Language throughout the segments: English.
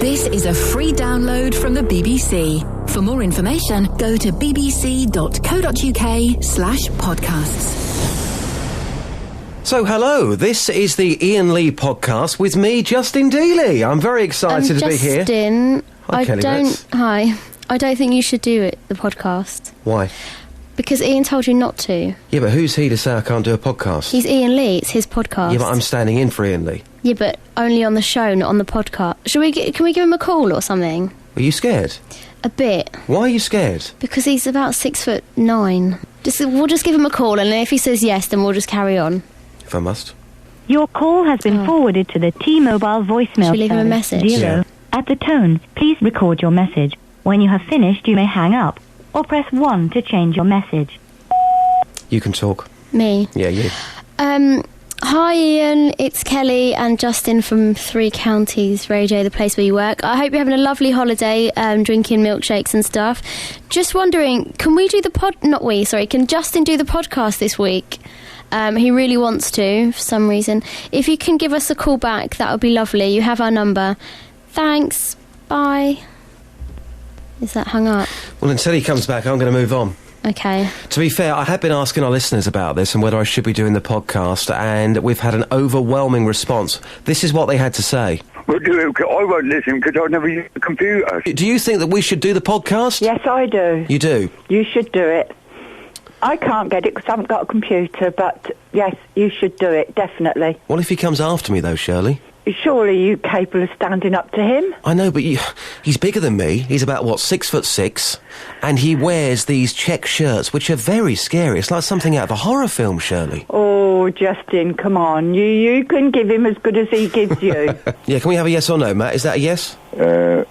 This is a free download from the BBC. For more information, go to bbc.co.uk/podcasts. So, hello, this is the Iain Lee podcast with me, Justin Dealey. I'm very excited to be here. Justin, Hi, Kelly. Hi. I don't think you should do the podcast. Why? Because Iain told you not to. Yeah, but who's he to say I can't do a podcast? He's Iain Lee, it's his podcast. Yeah, but I'm standing in for Iain Lee. Yeah, but only on the show, not on the podcast. Can we give him a call or something? Are you scared? A bit. Why are you scared? Because he's about 6'9". We'll just give him a call, and if he says yes, then we'll just carry on. If I must. Your call has been forwarded to the T-Mobile voicemail. Should we leave him a message? 0. Yeah. At the tone, please record your message. When you have finished, you may hang up, or press 1 to change your message. You can talk. Me? Yeah, you. Hi Iain, it's Kelly and Justin from Three Counties Radio, the place where you work. I hope you're having a lovely holiday, drinking milkshakes and stuff. Just wondering, can Justin do the podcast this week? He really wants to, for some reason. If you can give us a call back, that would be lovely. You have our number. Thanks. Bye. Is that hung up? Well, until he comes back, I'm going to move on. Okay. To be fair, I have been asking our listeners about this and whether I should be doing the podcast, and we've had an overwhelming response. This is what they had to say. Well, I won't listen because I never use the computer. Do you think that we should do the podcast? Yes, I do. You do? You should do it. I can't get it because I haven't got a computer, but yes, you should do it, definitely. What if he comes after me, though, Shirley? Surely you're capable of standing up to him? I know, but he's bigger than me. He's about, 6'6", and he wears these check shirts, which are very scary. It's like something out of a horror film, Shirley. Oh, Justin, come on. You can give him as good as he gives you. Yeah, can we have a yes or no, Matt? Is that a yes? No.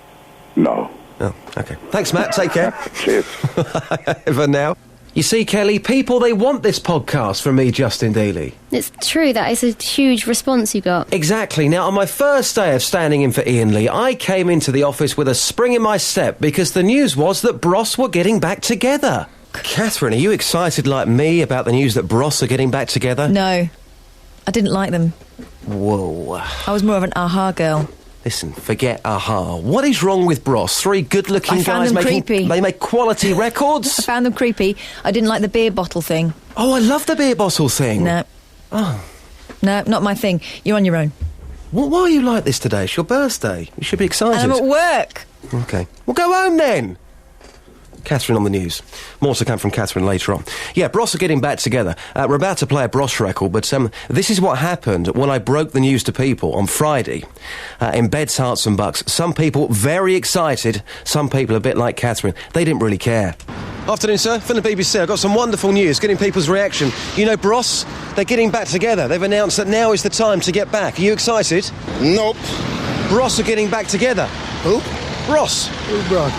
Oh, OK. Thanks, Matt. Take care. Cheers. For now. You see, Kelly, people, they want this podcast from me, Justin Dealey. It's true, that is a huge response you got. Exactly. Now, on my first day of standing in for Iain Lee, I came into the office with a spring in my step because the news was that Bros were getting back together. Catherine, are you excited like me about the news that Bros are getting back together? No. I didn't like them. Whoa. I was more of an aha girl. Listen, forget aha. What is wrong with Bros? Three good-looking I found guys them making... creepy. They make quality records? I found them creepy. I didn't like the beer bottle thing. Oh, I love the beer bottle thing. No. Oh. No, not my thing. You're on your own. Well, why are you like this today? It's your birthday. You should be excited. And I'm at work. OK. Well, go home then. Catherine on the news. More to come from Catherine later on. Yeah, Bros are getting back together. We're about to play a Bros record, but this is what happened when I broke the news to people on Friday in Beds, Hearts and Bucks. Some people very excited, some people a bit like Catherine. They didn't really care. Afternoon, sir. From the BBC, I've got some wonderful news, getting people's reaction. You know, Bros, they're getting back together. They've announced that now is the time to get back. Are you excited? Nope. Bros are getting back together. Who? Bros. Who's Bros?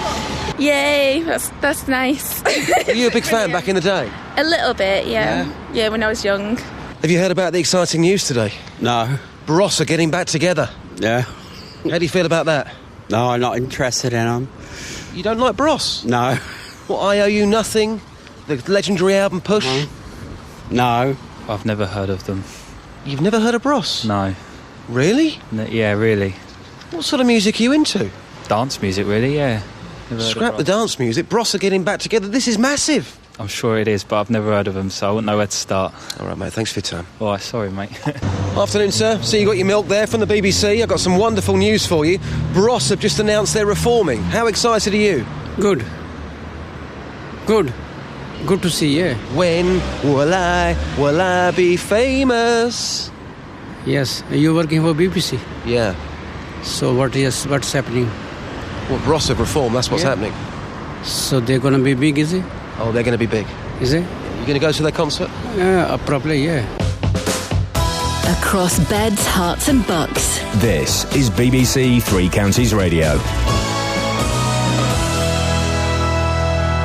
Yay, that's nice. Were you a big fan back in the day? A little bit, yeah. Yeah, when I was young. Have you heard about the exciting news today? No. Bros are getting back together. Yeah. How do you feel about that? No, I'm not interested in them. You don't like Bros? No. What, I Owe You Nothing? The legendary album Push? No. I've never heard of them. You've never heard of Bros? No. Really? Yeah, really. What sort of music are you into? Dance music, really, yeah. Scrap the dance music. Bros are getting back together. This is massive. I'm sure it is, but I've never heard of them, so I wouldn't know where to start. All right, mate, thanks for your time. All right, sorry, mate. Afternoon, sir. So you got your milk there from the BBC. I've got some wonderful news for you. Bros have just announced they're reforming. How excited are you? Good to see you. When will I be famous? Yes, you're working for BBC. Yeah. So what's happening? Well, Bros have reformed, that's what's happening. So they're going to be big, is it? Oh, they're going to be big. Is it? You going to go to their concert? Probably, yeah. Across Beds, Hearts and Bucks. This is BBC Three Counties Radio.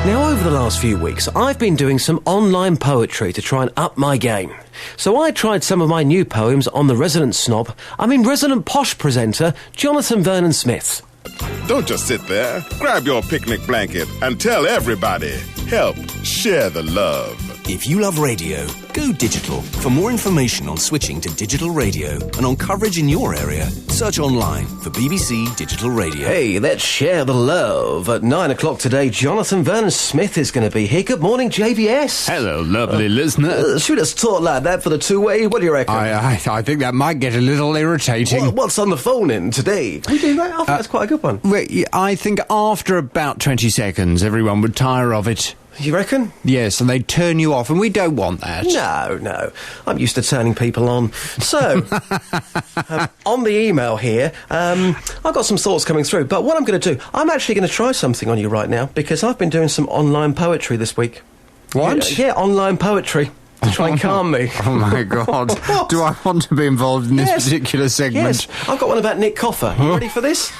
Now, over the last few weeks, I've been doing some online poetry to try and up my game. So I tried some of my new poems on the resident posh presenter, Jonathan Vernon Smith. Don't just sit there. Grab your picnic blanket and tell everybody. Help share the love. If you love radio, go digital. For more information on switching to digital radio and on coverage in your area, search online for BBC Digital Radio. Hey, let's share the love. At 9 o'clock today, Jonathan Vernon Smith is going to be here. Good morning, JVS. Hello, lovely listener. Should us talk like that for the two-way? What do you reckon? I think that might get a little irritating. What's on the phone in today? Can we do that? I think that's quite a good one. I think after about 20 seconds, everyone would tire of it. You reckon? Yes, and they'd turn you off, and we don't want that. No. I'm used to turning people on. So, on the email here, I've got some thoughts coming through, but what I'm going to do, I'm actually going to try something on you right now, because I've been doing some online poetry this week. What? Yeah, online poetry. To try and calm me. Oh, my God. Do I want to be involved in this particular segment? Yes, I've got one about Nick Coffer. You ready for this?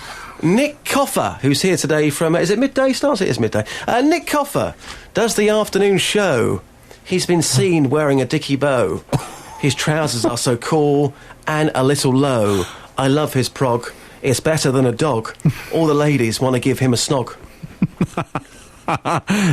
Nick Coffer, who's here today from... is it midday starts? It is midday. Nick Coffer does the afternoon show. He's been seen wearing a dicky bow. His trousers are so cool and a little low. I love his prog. It's better than a dog. All the ladies want to give him a snog.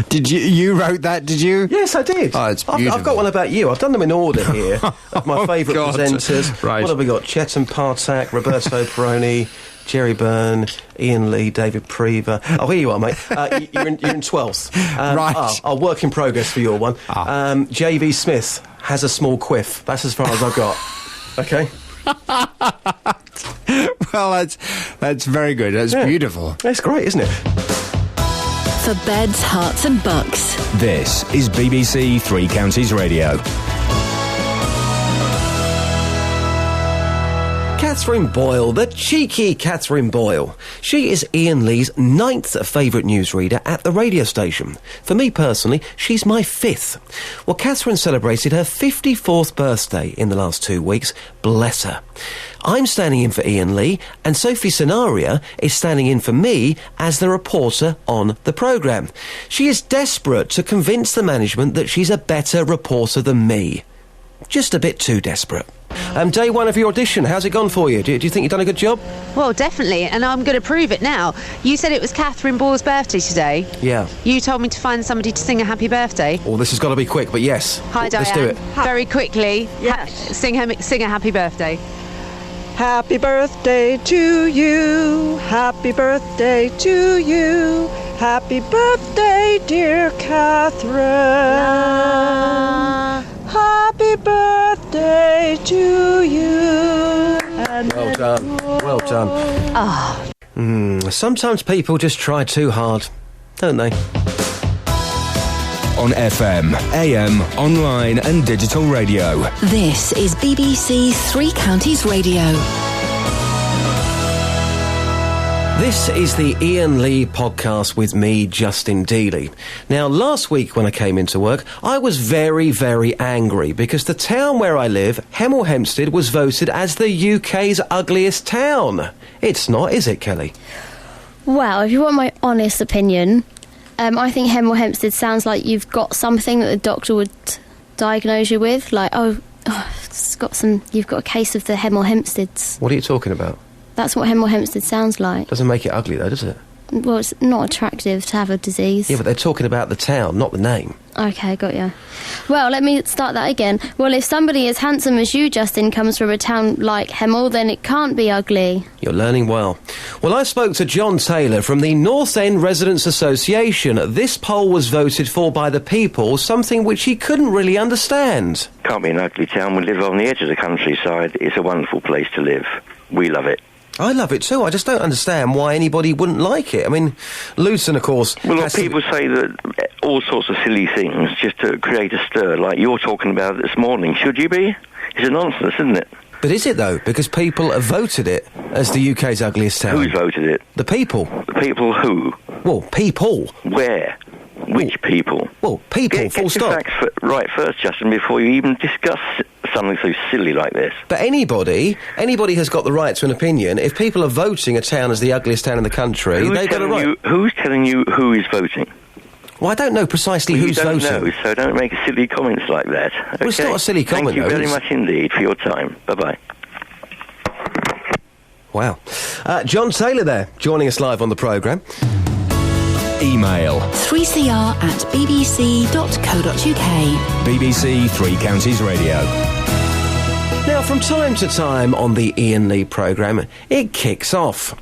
Did you wrote that, did you? Yes, I did. Oh, it's beautiful. I've got one about you. I've done them in order here of my favourite presenters. Right. What have we got? Chetan Partak, Roberto Peroni, Jerry Byrne, Iain Lee, David Prever. Oh, here you are, mate. You're in 12th. Right. I'll work in progress for your one. JV Smith has a small quiff. That's as far as I've got. Okay. Well, that's very good. That's beautiful. That's great, isn't it? For beds, hearts and bucks. This is BBC Three Counties Radio. Catherine Boyle, the cheeky Catherine Boyle. She is Iain Lee's 9th favourite newsreader at the radio station. For me personally, she's my 5th. Well, Catherine celebrated her 54th birthday in the last 2 weeks. Bless her. I'm standing in for Iain Lee, and Sophie Scenaria is standing in for me as the reporter on the programme. She is desperate to convince the management that she's a better reporter than me. Just a bit too desperate. Day one of your audition, how's it gone for you? Do you think you've done a good job? Well, definitely, and I'm going to prove it now. You said it was Catherine Boyle's birthday today. Yeah. You told me to find somebody to sing a happy birthday. Well, this has got to be quick, but yes. Hi, Diane. Let's do it. Very quickly. Yes. Sing a happy birthday. Happy birthday to you. Happy birthday to you. Happy birthday, dear Catherine. Happy birthday to you. And well done. Well done. Sometimes people just try too hard, don't they? On FM, AM, online and digital radio. This is BBC Three Counties Radio. This is the Iain Lee podcast with me, Justin Dealey. Now, last week when I came into work, I was very, very angry because the town where I live, Hemel Hempstead, was voted as the UK's ugliest town. It's not, is it, Kelly? Well, if you want my honest opinion, I think Hemel Hempstead sounds like you've got something that the doctor would diagnose you with. Like, you've got a case of the Hemel Hempsteads. What are you talking about? That's what Hemel Hempstead sounds like. Doesn't make it ugly, though, does it? Well, it's not attractive to have a disease. Yeah, but they're talking about the town, not the name. OK, got you. Well, let me start that again. Well, if somebody as handsome as you, Justin, comes from a town like Hemel, then it can't be ugly. You're learning well. Well, I spoke to John Taylor from the North End Residents Association. This poll was voted for by the people, something which he couldn't really understand. Can't be an ugly town. We live on the edge of the countryside. It's a wonderful place to live. We love it. I love it too. I just don't understand why anybody wouldn't like it. I mean, Luton, of course... Well, people say that all sorts of silly things just to create a stir, like you're talking about this morning. Should you be? It's a nonsense, isn't it? But is it, though? Because people have voted it as the UK's ugliest town. Who's voted it? The people. The people who? Well, people. Where? Which people? Well, people, full stop. Get your facts right first, Justin, before you even discuss something so silly like this. But anybody has got the right to an opinion. If people are voting a town as the ugliest town in the country, they've got a right. Who's telling you who is voting? Well, I don't know precisely who's voting. You don't know, so don't make silly comments like that. Okay? Well, it's not a silly comment, Thank you very much indeed for your time. Bye-bye. Wow. John Taylor there, joining us live on the programme. Email 3cr@bbc.co.uk. BBC Three Counties Radio. Now, from time to time on the Iain Lee programme, it kicks off.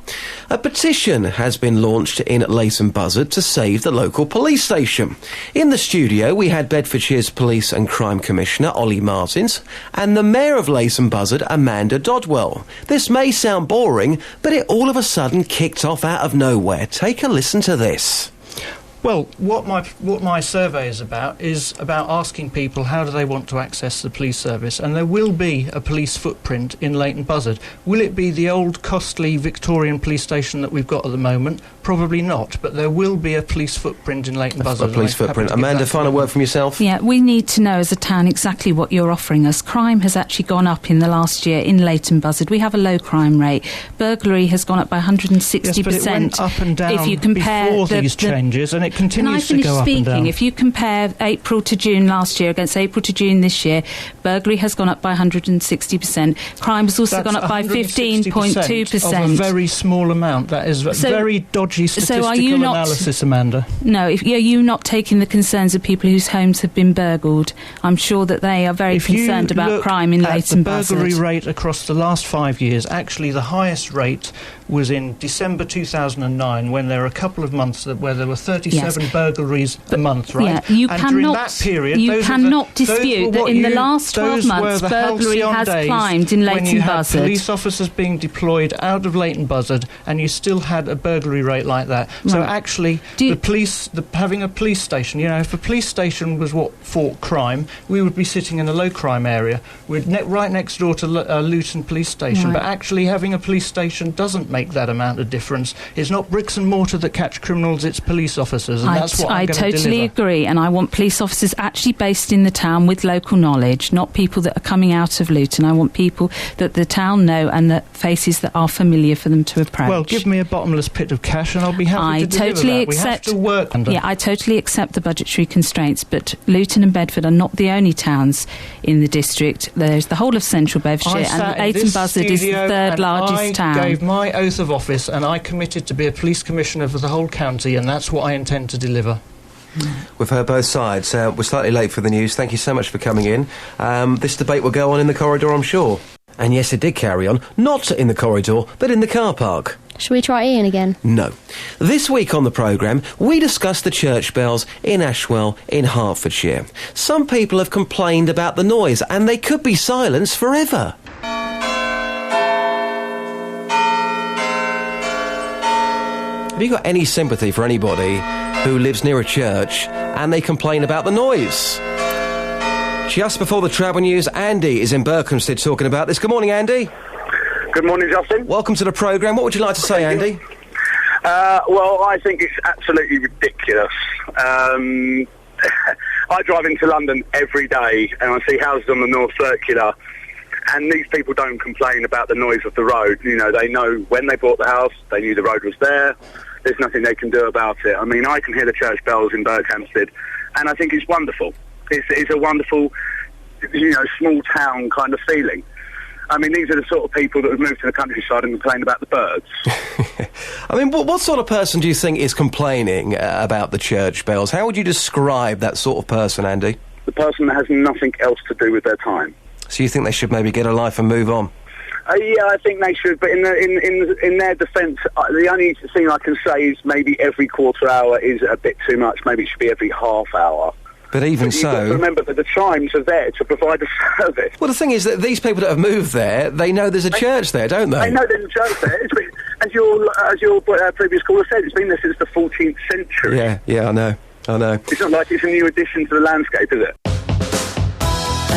A petition has been launched in Leighton Buzzard to save the local police station. In the studio, we had Bedfordshire's Police and Crime Commissioner, Ollie Martins, and the Mayor of Leighton Buzzard, Amanda Dodwell. This may sound boring, but it all of a sudden kicked off out of nowhere. Take a listen to this. Well, what my survey is about asking people how do they want to access the police service, and there will be a police footprint in Leighton Buzzard. Will it be the old costly Victorian police station that we've got at the moment? Probably not, but there will be a police footprint in Leighton Buzzard. A police footprint. Amanda, final word from yourself? Yeah, we need to know as a town exactly what you're offering us. Crime has actually gone up in the last year in Leighton Buzzard. We have a low crime rate. Burglary has gone up by 160%. Yes, but it went up and down if you compare before these changes, and it continues to go up and down. Can I finish speaking? If you compare April to June last year against April to June this year, burglary has gone up by 160%. Crime has also gone up by 15.2%. Of a very small amount. That is very dodgy statistical analysis, Amanda. No, are you not taking the concerns of people whose homes have been burgled? I'm sure that they are very concerned about crime in Leighton Buzzard. The burglary rate across the last 5 years, actually the highest rate was in December 2009, when there were a couple of months where there were 37 burglaries a month, right? Yeah, you and cannot, during that period, you cannot dispute that in the last 12 months, burglary has climbed in Leighton when you Buzzard. Had police officers being deployed out of Leighton Buzzard, and you still had a burglary rate like that. Right. So actually, having a police station, if a police station was what fought crime, we would be sitting in a low crime area. We're right next door to Luton Police Station, right. But actually having a police station doesn't make that amount of difference. It's not bricks and mortar that catch criminals, it's police officers, and that's what I'm going to deliver. I totally agree, and I want police officers actually based in the town with local knowledge, not people that are coming out of Luton. I want people that the town know and that faces that are familiar for them to approach. Well, give me a bottomless pit of cash and I'll be happy to deliver that. We have to work under. Yeah, I totally accept the budgetary constraints, but Luton and Bedford are not the only towns in the district. There's the whole of central Bedfordshire, and Leighton Buzzard is the third largest town. I gave my oath of office and I committed to be a police commissioner for the whole county, and that's what I intend to deliver. We've heard both sides. We're slightly late for the news. Thank you so much for coming in. This debate will go on in the corridor, I'm sure. And yes, it did carry on, not in the corridor, but in the car park. Should we try Iain again? No. This week on the programme, we discuss the church bells in Ashwell in Hertfordshire. Some people have complained about the noise, and they could be silenced forever. Have you got any sympathy for anybody who lives near a church and they complain about the noise? Just before the travel news, Andy is in Berkhamsted talking about this. Good morning, Andy. Good morning, Justin. Welcome to the programme. What would you like to say, Andy? Well, I think it's absolutely ridiculous. I drive into London every day and I see houses on the North Circular, and these people don't complain about the noise of the road. They know when they bought the house, they knew the road was there. There's nothing they can do about it. I mean, I can hear the church bells in Berkhamsted, and I think it's wonderful. It's a wonderful, small town kind of feeling. I mean, these are the sort of people that have moved to the countryside and complain about the birds. I mean, what sort of person do you think is complaining about the church bells? How would you describe that sort of person, Andy? The person that has nothing else to do with their time. So you think they should maybe get a life and move on? Yeah, I think they should, but in their defence, the only thing I can say is maybe every quarter hour is a bit too much. Maybe it should be every half hour. But even so, you've got to remember that the chimes are there to provide a service. Well, the thing is that these people that have moved there, they know there's a church there, don't they? They know there's a church there. As your previous caller said, it's been there since the 14th century. Yeah, I know. It's not like it's a new addition to the landscape, is it?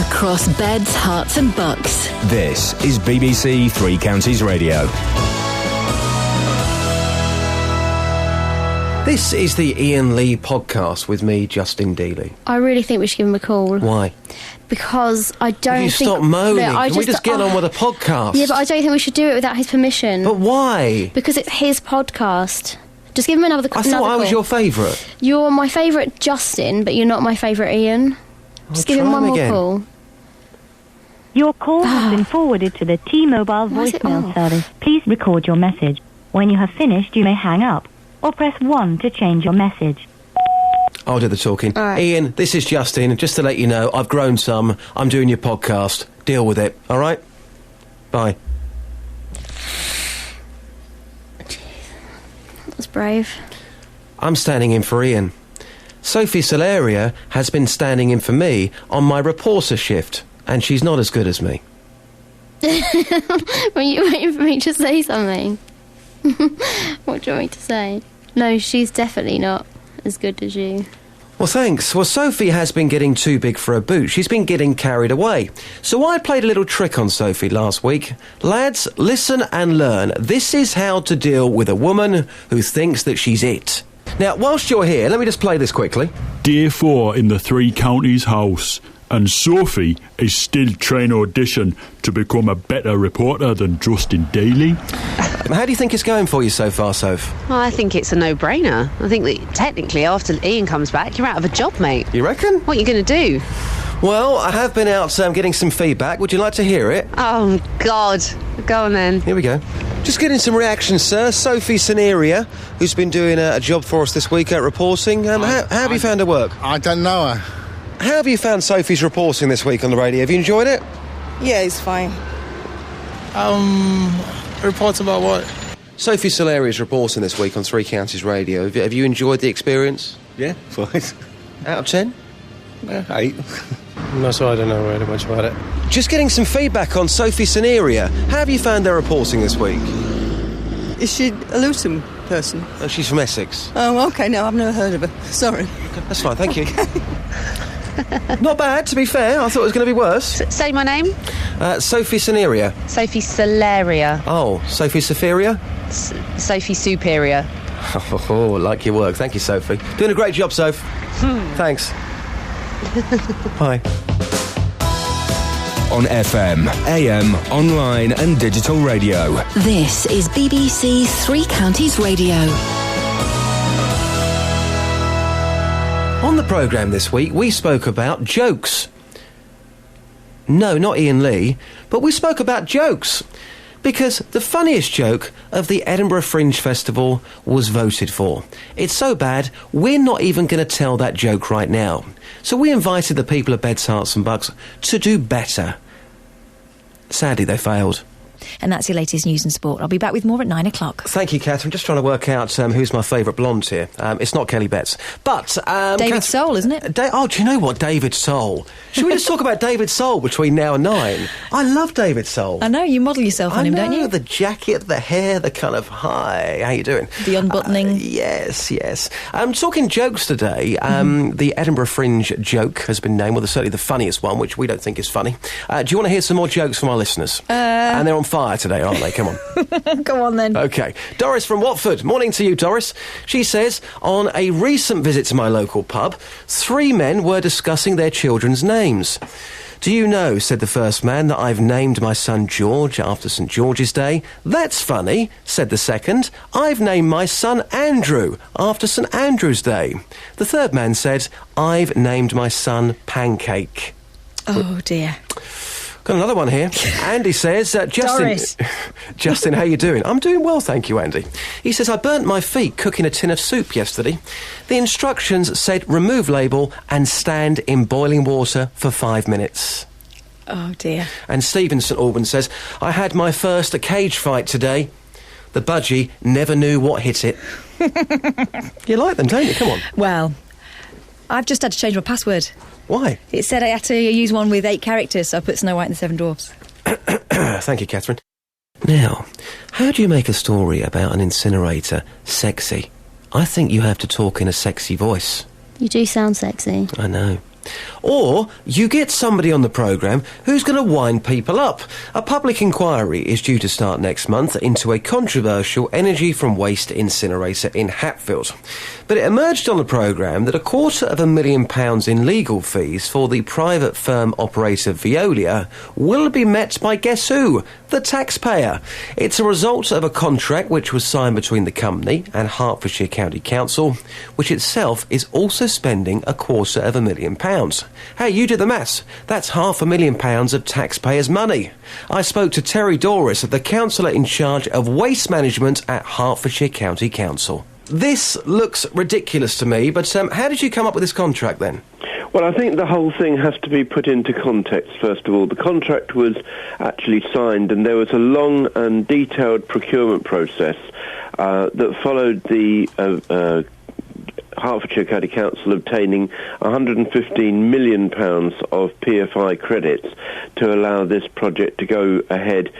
Across beds, hearts and bucks. This is BBC Three Counties Radio. This is the Iain Lee podcast with me, Justin Dealey. I really think we should give him a call. Why? Because I don't think... Stop moaning. Can we just get on with a podcast? Yeah, but I don't think we should do it without his permission. But why? Because it's his podcast. Just give him another call. I thought I was your favourite. You're my favourite Justin, but you're not my favourite Iain. Just give him one more call. Your call has been forwarded to the T-Mobile voicemail service. Please record your message. When you have finished, you may hang up or press 1 to change your message. I'll do the talking. Ian, this is Justin. Just to let you know, I've grown some. I'm doing your podcast. Deal with it, all right? Bye. That's brave. I'm standing in for Ian. Sophie Solaria has been standing in for me on my reporter shift, and she's not as good as me. Were you waiting for me to say something? What do you want me to say? No, she's definitely not as good as you. Well, thanks. Well, Sophie has been getting too big for her boots. She's been getting carried away. So I played a little trick on Sophie last week. Lads, listen and learn. This is how to deal with a woman who thinks that she's it. Now, whilst you're here, let me just play this quickly. Day 4 in the Three Counties house, and Sophie is still trying to audition to become a better reporter than Justin Daly. How do you think it's going for you so far, Soph? Well, I think it's a no-brainer. I think that technically after Ian comes back, you're out of a job, mate. You reckon? What are you going to do? Well, I have been out getting some feedback. Would you like to hear it? Oh, God. Go on, then. Here we go. Just getting some reactions, sir. Sophie Solaria, who's been doing a job for us this week at reporting. How have you found her work? I don't know her. How have you found Sophie's reporting this week on the radio? Have you enjoyed it? Yeah, it's fine. Reports about what? Sophie Solaria's reporting this week on Three Counties Radio. Have you enjoyed the experience? Yeah, fine. Out of 10? 8. No, so I don't know really much about it. Just getting some feedback on Sophie Solaria. How have you found her reporting this week? Is she a Luton person? Oh, she's from Essex. Oh, OK, no, I've never heard of her. Sorry. That's fine, thank you. Not bad, to be fair. I thought it was going to be worse. Say my name. Sophie Solaria. Sophie Solaria. Oh, Sophie Superior? Sophie Superior. Oh, like your work. Thank you, Sophie. Doing a great job, Soph. Thanks. Bye. On FM, AM, online and digital radio. This is BBC Three Counties Radio. On the programme this week, we spoke about jokes. No, not Ian Lee, but we spoke about jokes. Because the funniest joke of the Edinburgh Fringe Festival was voted for. It's so bad, we're not even going to tell that joke right now. So we invited the people of Beds, Hearts and Bucks to do better. Sadly, they failed. And that's your latest news and sport. I'll be back with more at 9 o'clock. Thank you, Catherine. Just trying to work out who's my favourite blonde here. It's not Kelly Betts. But... David Soul, isn't it? Do you know what? David Soul. Should we just talk about David Soul between now and 9? I love David Soul. I know, you model yourself on him, don't you? The jacket, the hair, the kind of, hi, how you doing? The unbuttoning. Yes. Talking jokes today. The Edinburgh Fringe joke has been named, well, certainly the funniest one, which we don't think is funny. Do you want to hear some more jokes from our listeners? And they're on fire today, aren't they? Come on. Go on, then. OK. Doris from Watford. Morning to you, Doris. She says, on a recent visit to my local pub, 3 men were discussing their children's names. Do you know, said the first man, that I've named my son George after St George's Day? That's funny, said the second. I've named my son Andrew after St Andrew's Day. The third man said, I've named my son Pancake. Oh, dear. Got another one here. Andy says, Justin, how you doing? I'm doing well, thank you, Andy. He says, I burnt my feet cooking a tin of soup yesterday. The instructions said remove label and stand in boiling water for 5 minutes. Oh, dear. And Stephen St Albans says, I had my first cage fight today. The budgie never knew what hit it. You like them, don't you? Come on. Well, I've just had to change my password. Why? It said I had to use one with 8 characters, so I put Snow White and the Seven Dwarfs. Thank you, Catherine. Now, how do you make a story about an incinerator sexy? I think you have to talk in a sexy voice. You do sound sexy. I know. Or you get somebody on the programme who's going to wind people up. A public inquiry is due to start next month into a controversial energy from waste incinerator in Hatfield. But it emerged on the programme that £250,000 in legal fees for the private firm operator Veolia will be met by guess who? The taxpayer. It's a result of a contract which was signed between the company and Hertfordshire County Council, which itself is also spending £250,000. Hey, you do the maths. That's £500,000 of taxpayers' money. I spoke to Terry Doris, the councillor in charge of waste management at Hertfordshire County Council. this looks ridiculous to me, but how did you come up with this contract then? Well, I think the whole thing has to be put into context, first of all. The contract was actually signed, and there was a long and detailed procurement process that followed the Hertfordshire County Council obtaining £115 million of PFI credits to allow this project to go ahead.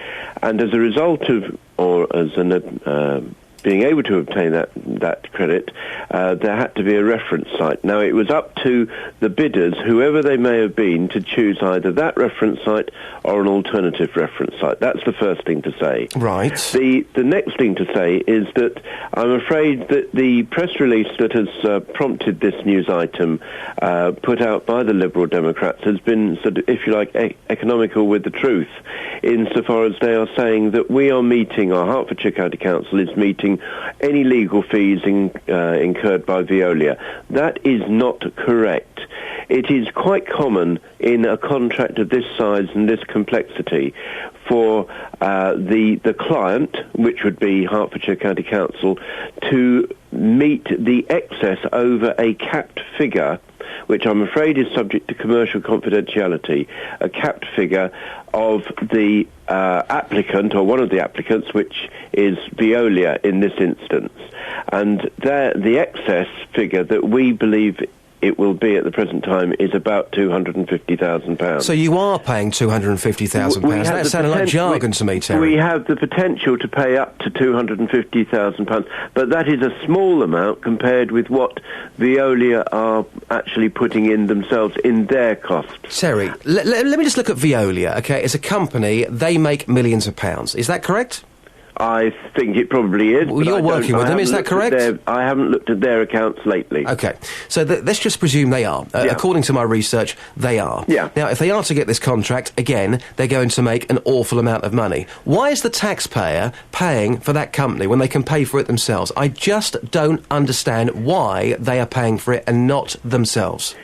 And as a result of, or as an being able to obtain that credit, there had to be a reference site. Now, it was up to the bidders, whoever they may have been, to choose either that reference site or an alternative reference site. That's the first thing to say. Right. The next thing to say is that I'm afraid that the press release that has prompted this news item put out by the Liberal Democrats has been, sort of, if you like, economical with the truth, insofar as they are saying that we are meeting, our Hertfordshire County Council is meeting any legal fees incurred by Veolia. That is not correct. It is quite common in a contract of this size and this complexity for the client, which would be Hertfordshire County Council, to meet the excess over a capped figure, which I'm afraid is subject to commercial confidentiality, a capped figure of the applicant, or one of the applicants, which is Veolia in this instance. And the excess figure that we believe it will be at the present time is about £250,000. So you are paying £250,000. That sounded like jargon to me, Terry. We have the potential to pay up to £250,000, but that is a small amount compared with what Veolia are actually putting in themselves in their costs. Terry, let me just look at Veolia, okay? As a company, they make millions of pounds. Is that correct? I think it probably is. Well, you're working with them, is that correct? I haven't looked at their accounts lately. OK, so let's just presume they are. According to my research, they are. Yeah. Now, if they are to get this contract, again, they're going to make an awful amount of money. Why is the taxpayer paying for that company when they can pay for it themselves? I just don't understand why they are paying for it and not themselves.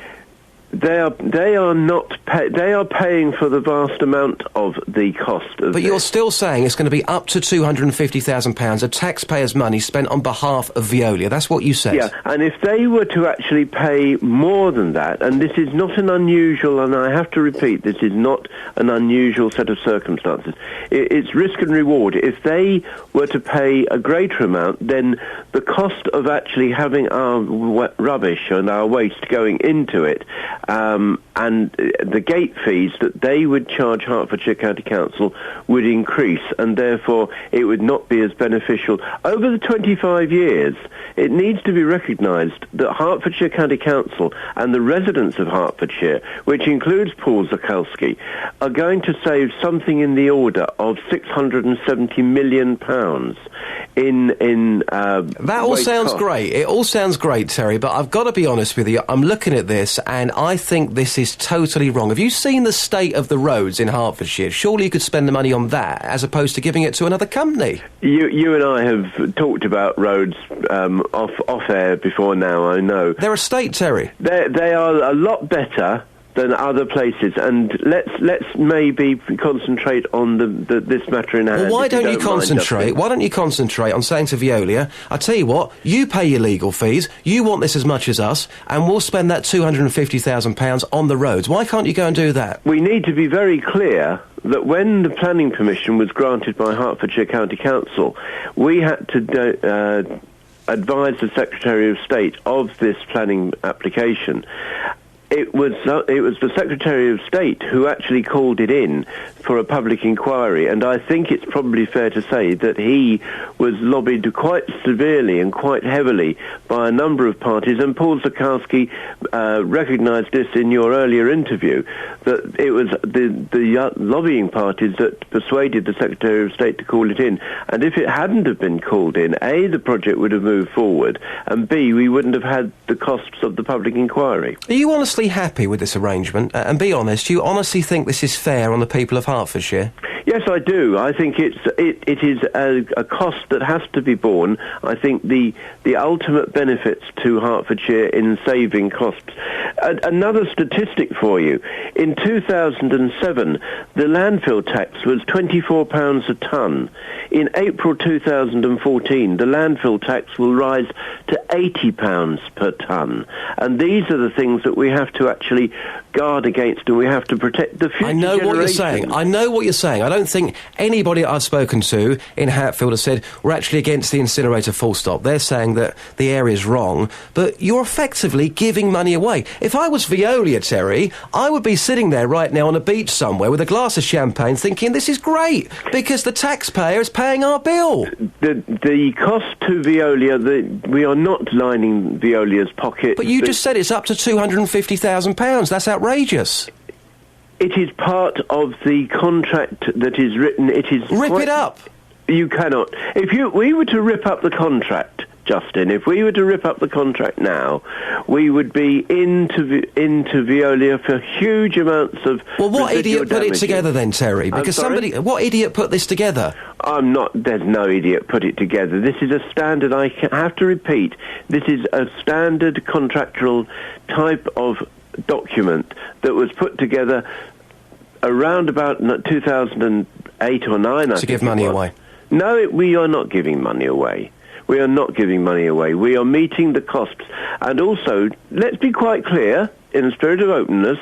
They are paying for the vast amount of the cost of But you're still saying it's going to be up to £250,000 of taxpayers' money spent on behalf of Veolia. That's what you said. Yeah, and if they were to actually pay more than that, and this is not an unusual, and I have to repeat, this is not an unusual set of circumstances. It's risk and reward. If they were to pay a greater amount, then the cost of actually having our rubbish and our waste going into it, and the gate fees that they would charge Hertfordshire County Council would increase, and therefore it would not be as beneficial. Over the 25 years, it needs to be recognised that Hertfordshire County Council and the residents of Hertfordshire, which includes Paul Zakalski, are going to save something in the order of £670 million that all sounds costs. Great. It all sounds great, Terry, but I've got to be honest with you. I'm looking at this and I think this is totally wrong. Have you seen the state of the roads in Hertfordshire? Surely you could spend the money on that as opposed to giving it to another company. You and I have talked about roads off air before now, I know. They're a state, Terry. They are a lot better than other places, and let's maybe concentrate on this matter in hand. Well, why don't you concentrate? Why don't you concentrate on saying to Veolia, I tell you what, you pay your legal fees, you want this as much as us, and we'll spend that £250,000 on the roads. Why can't you go and do that? We need to be very clear that when the planning permission was granted by Hertfordshire County Council, we had to advise the Secretary of State of this planning application. It was the Secretary of State who actually called it in for a public inquiry, and I think it's probably fair to say that he was lobbied quite severely and quite heavily by a number of parties, and Paul Zakalski recognised this in your earlier interview, that it was the lobbying parties that persuaded the Secretary of State to call it in, and if it hadn't have been called in, A, the project would have moved forward, and B, we wouldn't have had the costs of the public inquiry. Are you honestly happy with this arrangement? And be honest, do you honestly think this is fair on the people of Hertfordshire? Yes, I do. I think it is a cost that has to be borne. I think the ultimate benefits to Hertfordshire in saving costs. Another statistic for you. In 2007, the landfill tax was £24 a tonne. In April 2014, the landfill tax will rise to £80 per tonne. And these are the things that we have to actually guard against, and we have to protect the future I know what you're saying. generations. I know what you're saying. I don't think anybody I've spoken to in Hatfield has said, we're actually against the incinerator, full stop. They're saying that the area's wrong, but you're effectively giving money away. If I was Veolia, Terry, I would be sitting there right now on a beach somewhere with a glass of champagne thinking, this is great, because the taxpayer is paying our bill. The cost to Veolia, we are not lining Veolia's pocket. But you just said it's up to £250,000. That's outrageous. It is part of the contract that is written. It is Rip it up. You cannot. If we were to rip up the contract, Justin, if we were to rip up the contract now, we would be into Veolia for huge amounts of. Well, what idiot put it damages. together then, Terry? Because what idiot put this together? There's no idiot put it together. This is a standard, I have to repeat, this is a standard contractual type of document that was put together around about 2008 or 9, To give money away. No, we are not giving money away. We are not giving money away. We are meeting the costs. And also, let's be quite clear, in a spirit of openness,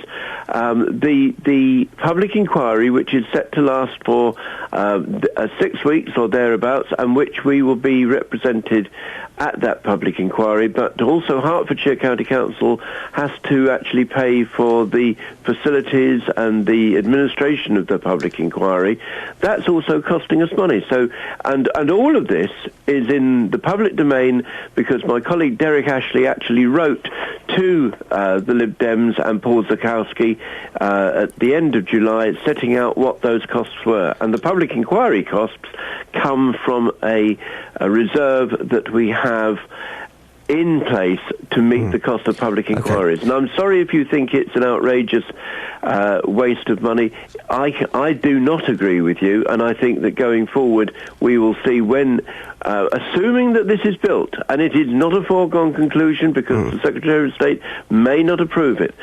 the public inquiry, which is set to last for 6 weeks or thereabouts, and which we will be represented at that public inquiry, but also Hertfordshire County Council has to actually pay for the facilities and the administration of the public inquiry. That's also costing us money. So, and all of this is in the public domain because my colleague Derek Ashley actually wrote to the Lib Dems and Paul Zakowski at the end of July, setting out what those costs were. And the public inquiry costs come from a reserve that we have in place to meet the cost of public inquiries. Okay. And I'm sorry if you think it's an outrageous waste of money. I do not agree with you, and I think that going forward we will see when, assuming that this is built, and it is not a foregone conclusion because the Secretary of State may not approve it,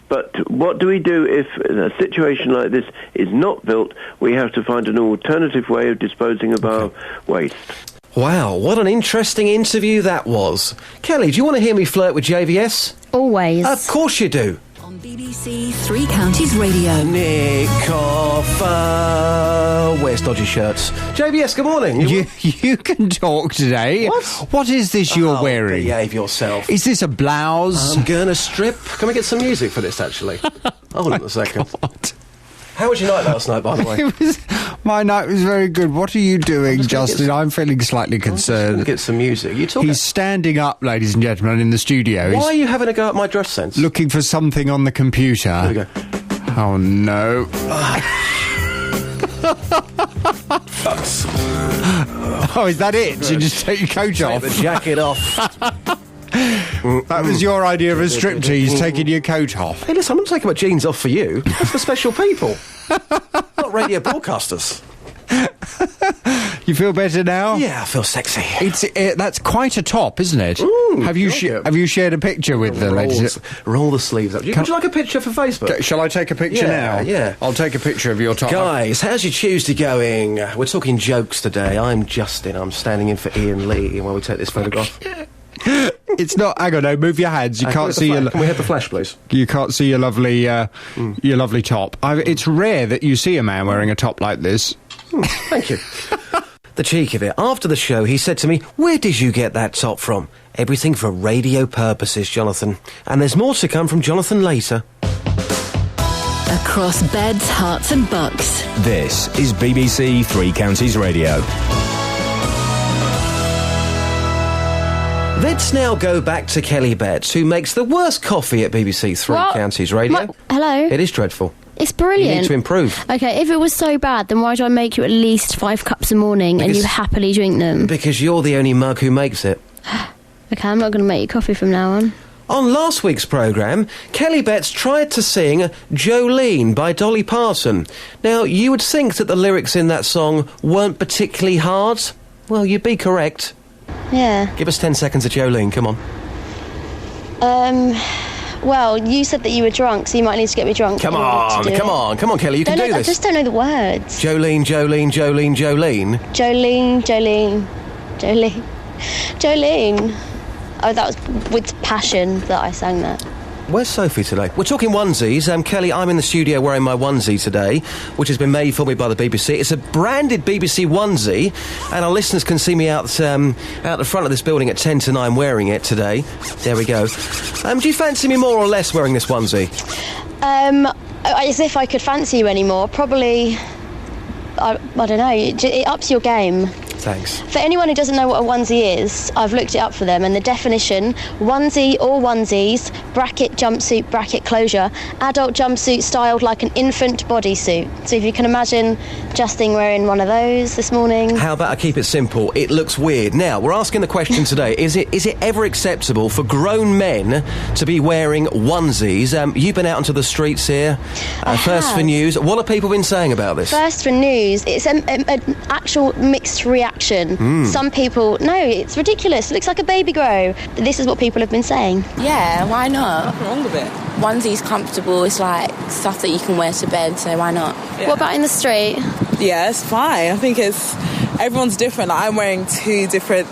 but what do we do if a situation like this is not built? We have to find an alternative way of disposing of our waste. Wow, what an interesting interview that was. Kelly, do you want to hear me flirt with JVS? Always. Of course you do. On BBC Three Counties Radio. Nick Offer. Where's dodgy shirts? JVS, good morning. You can talk today. What is this you're wearing? Behave yourself. Is this a blouse? I'm gonna strip. Can we get some music for this, actually? Hold on a second. God. How was your night last night, by the way? My night was very good. What are you doing, Justin? I'm feeling slightly concerned. Get some music. You talking? He's standing up, ladies and gentlemen, in the studio. Why are you having a go at my dress sense? Looking for something on the computer. There we go. Oh, no. Oh, is that it? So you just take your coat off? Take the jacket off. That was your idea of a striptease, taking your coat off. Hey, listen, I'm not taking my jeans off for you. That's for special people. Not radio broadcasters. You feel better now? Yeah, I feel sexy. That's quite a top, isn't it? Have you shared a picture with the ladies? Roll the sleeves up. Would you like a picture for Facebook? Shall I take a picture now? Yeah. I'll take a picture of your top. Guys, how's your Tuesday going? We're talking jokes today. I'm Justin. I'm standing in for Iain Lee while we take this photograph. It's not. Hang on, no. Move your hands. You can't see your. Can we hit the flash, please? You can't see your lovely top. It's rare that you see a man wearing a top like this. Thank you. The cheek of it. After the show, he said to me, "Where did you get that top from?" Everything for radio purposes, Jonathan. And there's more to come from Jonathan later. Across beds, hearts and bucks. This is BBC Three Counties Radio. Let's now go back to Kelly Betts, who makes the worst coffee at BBC Three Counties Radio. Hello? It is dreadful. It's brilliant. You need to improve. Okay, if it was so bad, then why do I make you at least 5 cups a morning and you happily drink them? Because you're the only mug who makes it. Okay, I'm not going to make you coffee from now on. On last week's programme, Kelly Betts tried to sing Jolene by Dolly Parton. Now, you would think that the lyrics in that song weren't particularly hard. Well, you'd be correct. Yeah. Give us 10 seconds of Jolene, come on. Well, you said that you were drunk, so you might need to get me drunk. Come on, Kelly, you can do this. I just don't know the words. Jolene, Jolene, Jolene, Jolene. Jolene, Jolene, Jolene, Jolene. Oh, that was with passion that I sang that. Where's Sophie today? We're talking onesies. Kelly, I'm in the studio wearing my onesie today, which has been made for me by the BBC. It's a branded BBC onesie, and our listeners can see me out the front of this building at 10 to 9 wearing it today. There we go. Do you fancy me more or less wearing this onesie? As if I could fancy you anymore. Probably, I don't know. It ups your game. Thanks. For anyone who doesn't know what a onesie is, I've looked it up for them, and the definition: onesie or onesies, bracket jumpsuit, bracket closure, adult jumpsuit styled like an infant bodysuit. So if you can imagine Justin wearing one of those this morning. How about I keep it simple? It looks weird. Now, we're asking the question today, is it ever acceptable for grown men to be wearing onesies? You've been out onto the streets here. First for news. What have people been saying about this? First for news, it's an actual mixed reaction. Some people, no, it's ridiculous. It looks like a baby grow. This is what people have been saying. Yeah, why not? Nothing wrong with it. Onesie's comfortable. It's like stuff that you can wear to bed, so why not? Yeah. What about in the street? Yeah, it's fine. I think everyone's different. Like, I'm wearing two different...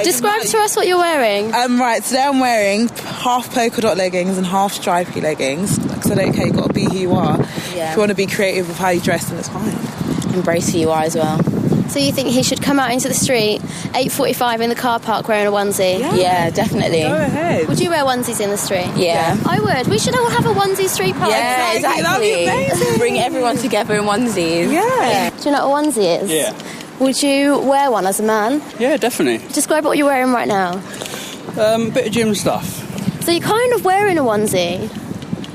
Describe to us what you're wearing. Right, today I'm wearing half polka dot leggings and half stripy leggings. Because I don't care, you've got to be who you are. Yeah. If you want to be creative with how you dress, then it's fine. Embrace who you are as well. So you think he should come out into the street, 8:45 in the car park wearing a onesie? Yeah, definitely. Go ahead. Would you wear onesies in the street? Yeah. I would. We should all have a onesie street party. Yeah, exactly. That'd be amazing. Bring everyone together in onesies. Yeah. Do you know what a onesie is? Yeah. Would you wear one as a man? Yeah, definitely. Describe what you're wearing right now. Bit of gym stuff. So you're kind of wearing a onesie.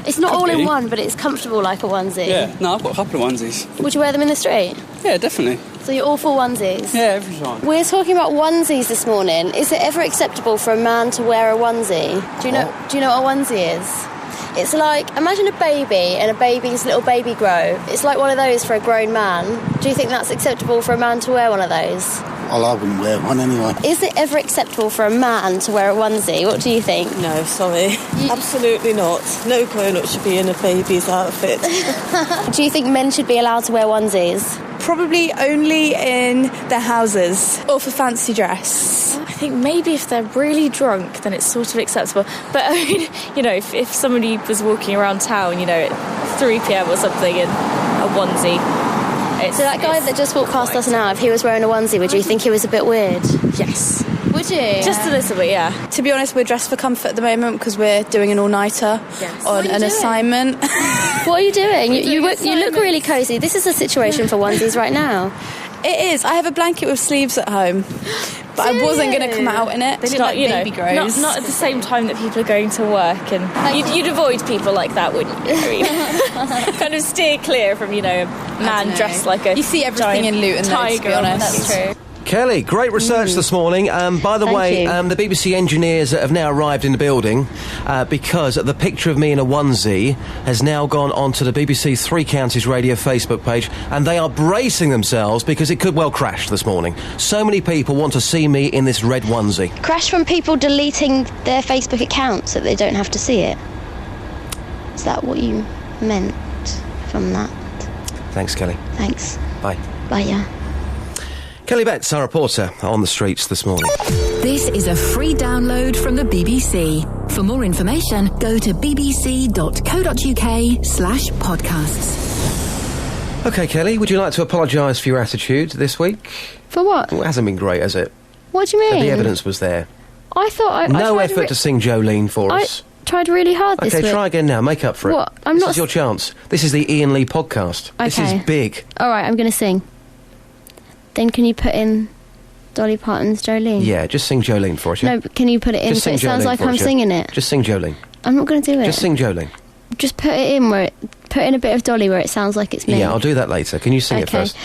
It's not Could all in be. one, but it's comfortable like a onesie. Yeah, no, I've got a couple of onesies. Would you wear them in the street? Yeah, definitely. So you're all for onesies? Yeah, every time. We're talking about onesies this morning. Is it ever acceptable for a man to wear a onesie? Do you know what a onesie is? It's like, imagine a baby and a baby's little baby grow. It's like one of those for a grown man. Do you think that's acceptable for a man to wear one of those? Well, I wouldn't wear one anyway. Is it ever acceptable for a man to wear a onesie? What do you think? No, sorry. Absolutely not. No grown-up should be in a baby's outfit. Do you think men should be allowed to wear onesies? Probably only in their houses or for fancy dress. I think maybe if they're really drunk, then it's sort of acceptable. But I mean, if somebody was walking around town, at 3 p.m. or something in a onesie. So that guy that just walked past us now, if he was wearing a onesie, would you think he was a bit weird? Yes. Would you? Just a little bit, yeah. To be honest, we're dressed for comfort at the moment because we're doing an all-nighter on an assignment. What are you doing? You look really cosy. This is a situation for onesies right now. It is. I have a blanket with sleeves at home. But I wasn't going to come out in it. They look like baby grows. Not at the same time that people are going to work, and you'd avoid people like that, wouldn't you? I mean, kind of steer clear from a man dressed like a you see everything in Luton, tiger. To be honest. That's true. Kelly, great research this morning. By the way, the BBC engineers have now arrived in the building because the picture of me in a onesie has now gone onto the BBC Three Counties Radio Facebook page, and they are bracing themselves because it could well crash this morning. So many people want to see me in this red onesie. Crash from people deleting their Facebook account so they don't have to see it. Is that what you meant from that? Thanks, Kelly. Thanks. Bye. Bye, yeah. Kelly Betts, our reporter, on the streets this morning. This is a free download from the BBC. For more information, go to bbc.co.uk/podcasts. OK, Kelly, would you like to apologise for your attitude this week? For what? Well, it hasn't been great, has it? What do you mean? The evidence was there. I thought No effort to sing Jolene for us. I tried really hard this week. OK, try again now. Make up for it. What? This is your chance. This is the Iain Lee podcast. Okay. This is big. All right, I'm going to sing. Then can you put in Dolly Parton's Jolene? Yeah, just sing Jolene for us, yeah? No, but can you put it in so it sounds like I'm singing it? Just sing Jolene. I'm not going to do it. Just sing Jolene. Just put it in put in a bit of Dolly where it sounds like it's me. Yeah, I'll do that later. Can you sing it first?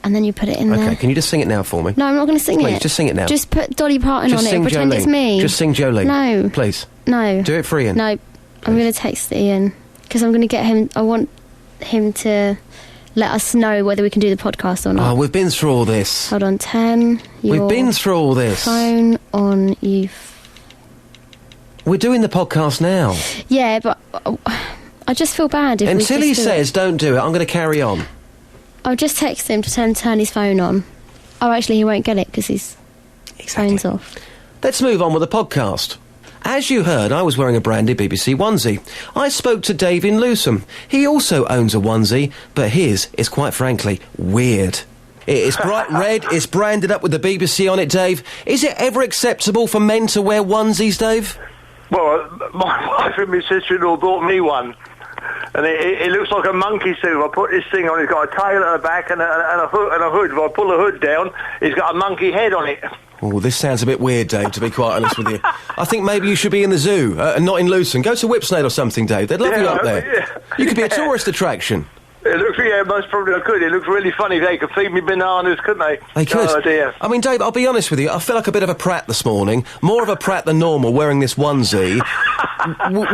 and then you put it in there. Okay, can you just sing it now for me? No, I'm not going to sing Please, it. just sing it now. Just put Dolly Parton Just on it sing and pretend Jolene. it's me. Just sing Jolene. No. Please. No. Do it for Ian. No. I'm going to text Ian because I'm going to get him. I want him to let us know whether we can do the podcast or not. Oh, we've been through all this. Hold on, 10. We've been through all this. Phone on you. We're doing the podcast now. Yeah, but I just feel bad if we Until he just do says, don't do it, I'm going to carry on. I'll just text him to turn his phone on. Oh, actually, he won't get it because his phone's off. Let's move on with the podcast. As you heard, I was wearing a branded BBC onesie. I spoke to Dave in Lewisham. He also owns a onesie, but his is, quite frankly, weird. It's bright red, it's branded up with the BBC on it, Dave. Is it ever acceptable for men to wear onesies, Dave? Well, my wife and my sister-in-law bought me one. And it looks like a monkey suit. If I put this thing on, it's got a tail at the back and a hood. If I pull the hood down, it's got a monkey head on it. Oh, this sounds a bit weird, Dave, to be quite honest with you. I think maybe you should be in the zoo and not in Lewisham. Go to Whipsnade or something, Dave. They'd love you up there. Yeah. You could be a tourist attraction. It looks, most probably I could. It looks really funny. They could feed me bananas, couldn't they? They could. Oh, dear. I mean, Dave, I'll be honest with you. I feel like a bit of a prat this morning. More of a prat than normal, wearing this onesie.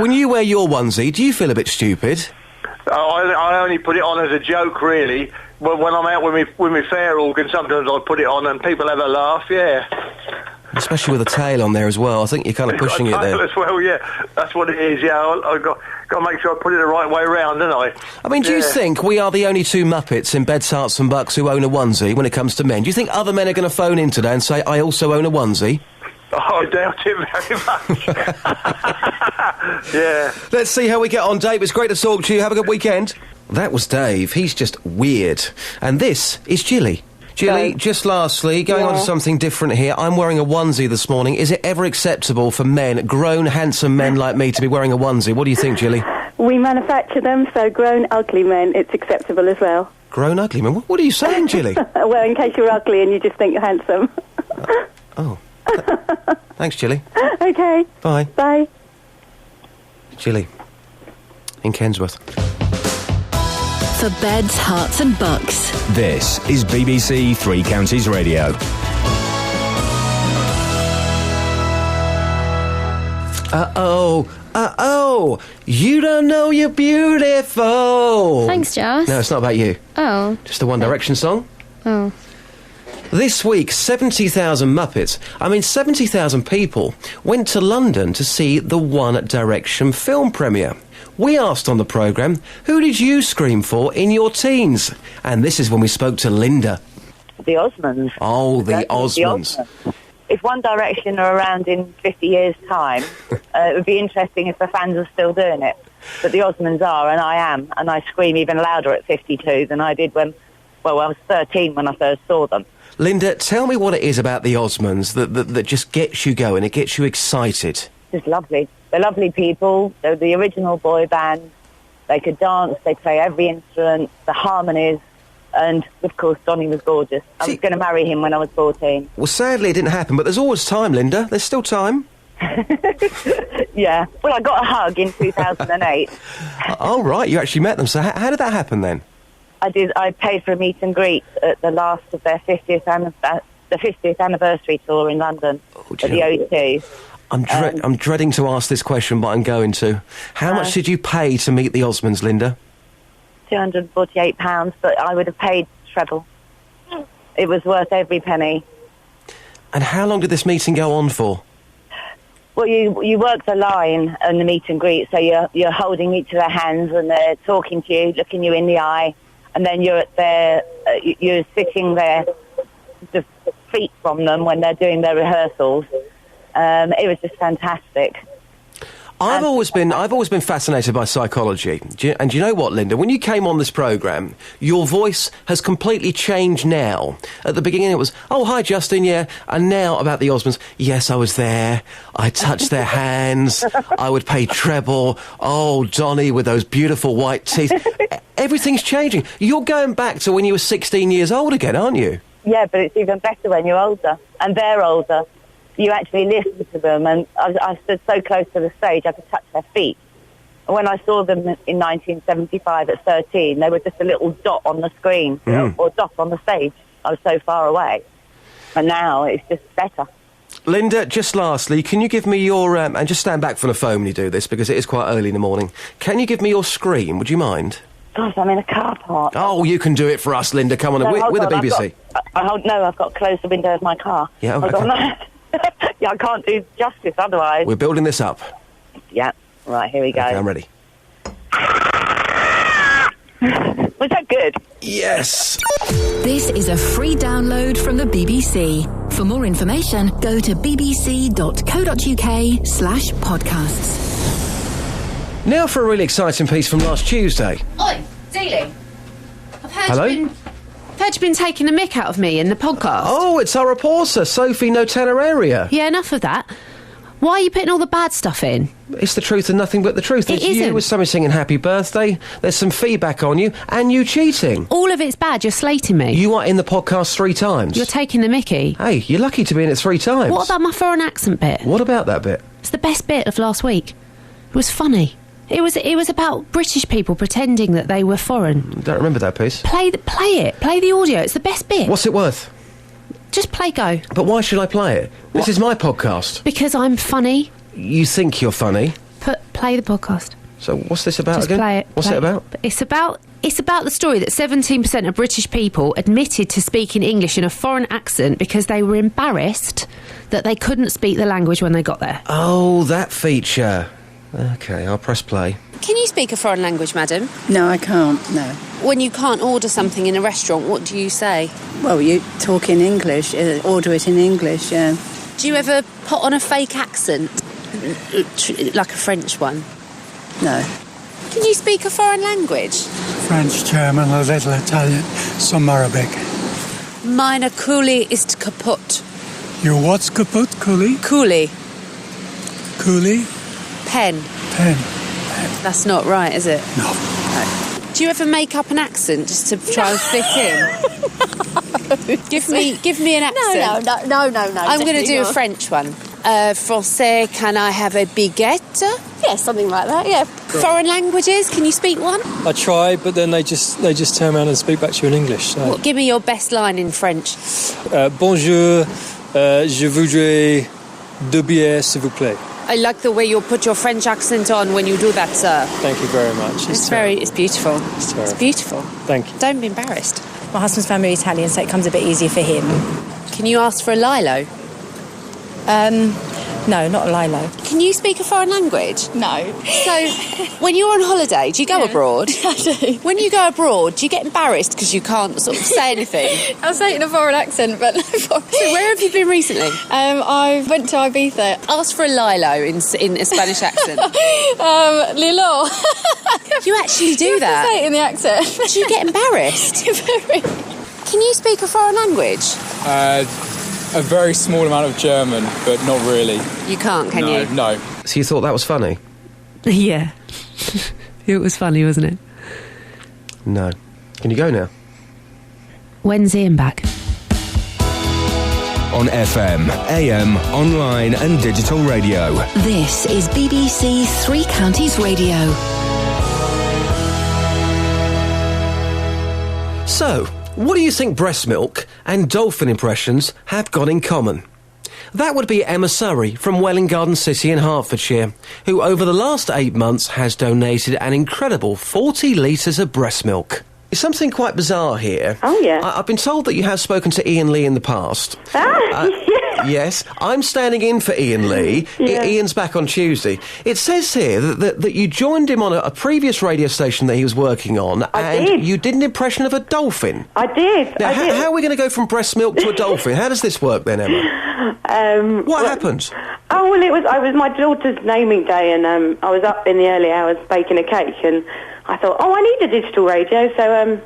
When you wear your onesie, do you feel a bit stupid? I only put it on as a joke, really. When I'm out with my fair organ, sometimes I put it on and people have a laugh, yeah. Especially with a tail on there as well. I think you're kind of pushing it there. As well, yeah. That's what it is, yeah. I've got to make sure I put it the right way round, don't I? I mean, do you think we are the only two Muppets in Beds, Hearts and Bucks who own a onesie when it comes to men? Do you think other men are going to phone in today and say, I also own a onesie? Oh, I doubt it very much. Yeah. Let's see how we get on, Dave. It's great to talk to you. Have a good weekend. That was Dave. He's just weird. And this is Jilly. Jilly, just lastly, going on to something different here. I'm wearing a onesie this morning. Is it ever acceptable for men, grown, handsome men like me, to be wearing a onesie? What do you think, Jilly? We manufacture them, so grown, ugly men, it's acceptable as well. Grown, ugly men? What are you saying, Jilly? Well, in case you're ugly and you just think you're handsome. Oh. Thanks, Jilly. Okay. Bye. Bye. Jilly. In Kensworth. For Beds, Hearts and Bucks. This is BBC Three Counties Radio. Uh-oh. You don't know you're beautiful. Thanks, Joss. No, it's not about you. Oh. Just a One Direction song. Oh. This week, 70,000 Muppets, 70,000 people, went to London to see the One Direction film premiere. We asked on the programme, who did you scream for in your teens? And this is when we spoke to Linda. The Osmonds. Oh, the Osmonds. If One Direction are around in 50 years' time, it would be interesting if the fans are still doing it. But the Osmonds are, and I am, and I scream even louder at 52 than I did when I was 13 when I first saw them. Linda, tell me what it is about the Osmonds that just gets you going, it gets you excited. Just lovely. They're lovely people. They're the original boy band. They could dance, they play every instrument, the harmonies, and, of course, Donny was gorgeous. I was going to marry him when I was 14. Well, sadly it didn't happen, but there's always time, Linda. There's still time. Yeah. Well, I got a hug in 2008. Oh, right, you actually met them. So how did that happen then? I did. I paid for a meet and greet at the last of their 50th anniversary tour in London at the O2. I'm dreading to ask this question, but I'm going to. How much did you pay to meet the Osmonds, Linda? £248, but I would have paid treble. It was worth every penny. And how long did this meeting go on for? Well, you work the line and the meet and greet, so you're holding each of their hands and they're talking to you, looking you in the eye, and then you're sitting there just feet from them when they're doing their rehearsals. It was just fantastic. I've always been fascinated by psychology. And do you know what, Linda? When you came on this programme, your voice has completely changed now. At the beginning it was, oh, hi, Justin, yeah. And now about the Osmonds, yes, I was there. I touched their hands. I would pay treble. Oh, Donny with those beautiful white teeth. Everything's changing. You're going back to when you were 16 years old again, aren't you? Yeah, but it's even better when you're older. And they're older. You actually listen to them, and I stood so close to the stage I could touch their feet. when I saw them in 1975 at 13, they were just a little dot on the screen, or dot on the stage. I was so far away. And now it's just better. Linda, just lastly, can you give me your... and just stand back from the phone when you do this, because it is quite early in the morning. Can you give me your screen? Would you mind? Gosh, I'm in a car park. Oh, you can do it for us, Linda. Come on, No, with the hold on, BBC. I've got to close the window of my car. Yeah, Hold okay. on. Yeah, I can't do justice otherwise. We're building this up. Yeah, right, here we go. Okay, I'm ready. Was that good? Yes. This is a free download from the BBC. For more information, go to bbc.co.uk/podcasts. Now for a really exciting piece from last Tuesday. Oi, Dealey. I've heard Hello? you've been taking the mick out of me in the podcast. Oh, it's our reporter, Sophie Noteneraria. Yeah, enough of that. Why are you putting all the bad stuff in? It's the truth and nothing but the truth. It There's you isn't. with somebody singing happy birthday, there's some feedback on you, and you cheating. All of it's bad, you're slating me. You are in the podcast 3 times. You're taking the mickey. Hey, you're lucky to be in it 3 times. What about my foreign accent bit? What about that bit? It's the best bit of last week. It was funny. It was about British people pretending that they were foreign. Don't remember that piece. Play it. Play the audio. It's the best bit. What's it worth? Just play go. But why should I play it? This is my podcast. Because I'm funny. You think you're funny. Play the podcast. So what's this about Just again? play it. What's play it about? It's about the story that 17% of British people admitted to speaking English in a foreign accent because they were embarrassed that they couldn't speak the language when they got there. Oh, that feature. Okay, I'll press play. Can you speak a foreign language, madam? No, I can't, no. When you can't order something in a restaurant, what do you say? Well, you talk in English, order it in English, yeah. Do you ever put on a fake accent? Like a French one? No. Can you speak a foreign language? French, German, a little Italian, some Arabic. Meine Kuli ist kaputt. Your what's kaput, Kuli? Kuli. Kuli? Pen. Pen. That's not right, is it? No. Do you ever make up an accent just to try and fit in? Give me an accent. No. I'm going to do a French one. Français, can I have a baguette? Yeah, something like that, yeah. Foreign languages, can you speak one? I try, but then they just turn around and speak back to you in English. So. Well, give me your best line in French. Bonjour, je voudrais 2 bières, s'il vous plaît. I like the way you put your French accent on when you do that, sir. Thank you very much. It's beautiful. It's beautiful. Thank you. Don't be embarrassed. My husband's family is Italian, so it comes a bit easier for him. Can you ask for a lilo? No, not a lilo. Can you speak a foreign language? No. So, when you're on holiday, do you go abroad? I do. When you go abroad, do you get embarrassed because you can't sort of say anything? I'll say it in a foreign accent, but no foreign. So where have you been recently? I went to Ibiza. Ask for a lilo in a Spanish accent. Lilo. You actually do that? Say it in the accent. Do you get embarrassed? Very. Can you speak a foreign language? A very small amount of German, but not really. You can't, can you? No. So you thought that was funny? Yeah. It was funny, wasn't it? No. Can you go now? When's Ian back? On FM, AM, online and digital radio. This is BBC Three Counties Radio. So, what do you think breast milk and dolphin impressions have got in common? That would be Emma Surrey from Welwyn Garden City in Hertfordshire, who over the last 8 months has donated an incredible 40 litres of breast milk. There's something quite bizarre here. Oh, yeah. I've been told that you have spoken to Iain Lee in the past. Yes, I'm standing in for Iain Lee. Yeah. Ian's back on Tuesday. It says here that you joined him on a previous radio station that he was working on, and you did an impression of a dolphin. I did. Now, how are we going to go from breast milk to a dolphin? How does this work then, Emma? What happened? Oh, well, it was my daughter's naming day, and I was up in the early hours baking a cake, and I thought, I need a digital radio, so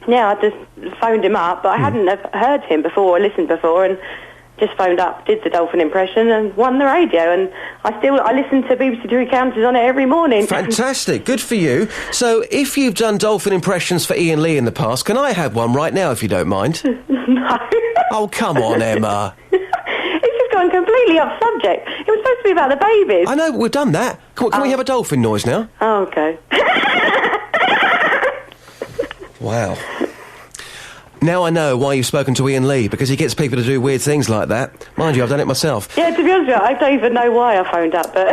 I just phoned him up, but I hadn't heard him before or listened before, and just phoned up, did the dolphin impression, and won the radio. And I listen to BBC Three Counties on it every morning. Fantastic, good for you. So, if you've done dolphin impressions for Iain Lee in the past, can I have one right now, if you don't mind? No. Oh, come on, Emma. It's just gone completely completely off subject. It was supposed to be about the babies. I know, we've done that. Can we have a dolphin noise now? Oh, okay. Wow. Now I know why you've spoken to Iain Lee, because he gets people to do weird things like that. Mind you, I've done it myself. Yeah, to be honest with you, I don't even know why I phoned up, but...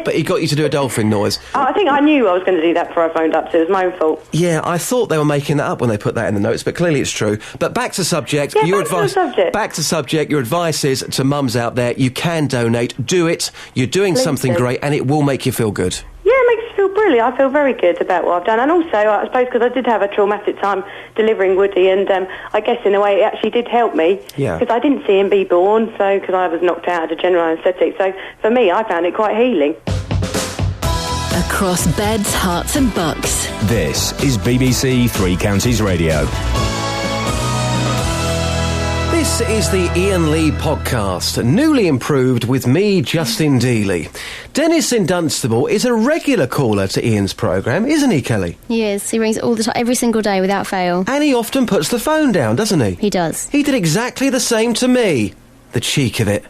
But he got you to do a dolphin noise. I think I knew I was going to do that before I phoned up, so it was my own fault. Yeah, I thought they were making that up when they put that in the notes, but clearly it's true. But back to subject. Yeah, Your back to advice. the subject. Back to subject. Your advice is to mums out there: you can donate. Do it. You're doing Please something do. great, and it will make you feel good. Yeah, it makes me feel brilliant. I feel very good about what I've done. And also, I suppose, because I did have a traumatic time delivering Woody, and I guess in a way it actually did help me. Yeah. Because I didn't see him be born, so because I was knocked out of general anaesthetic. So for me, I found it quite healing. Across beds, hearts and bucks. This is BBC Three Counties Radio. This is the Iain Lee podcast, newly improved with me, Justin Dealey. Dennis in Dunstable is a regular caller to Ian's programme, isn't he, Kelly? He is. He rings all the time, every single day without fail. And he often puts the phone down, doesn't he? He does. He did exactly the same to me. The cheek of it.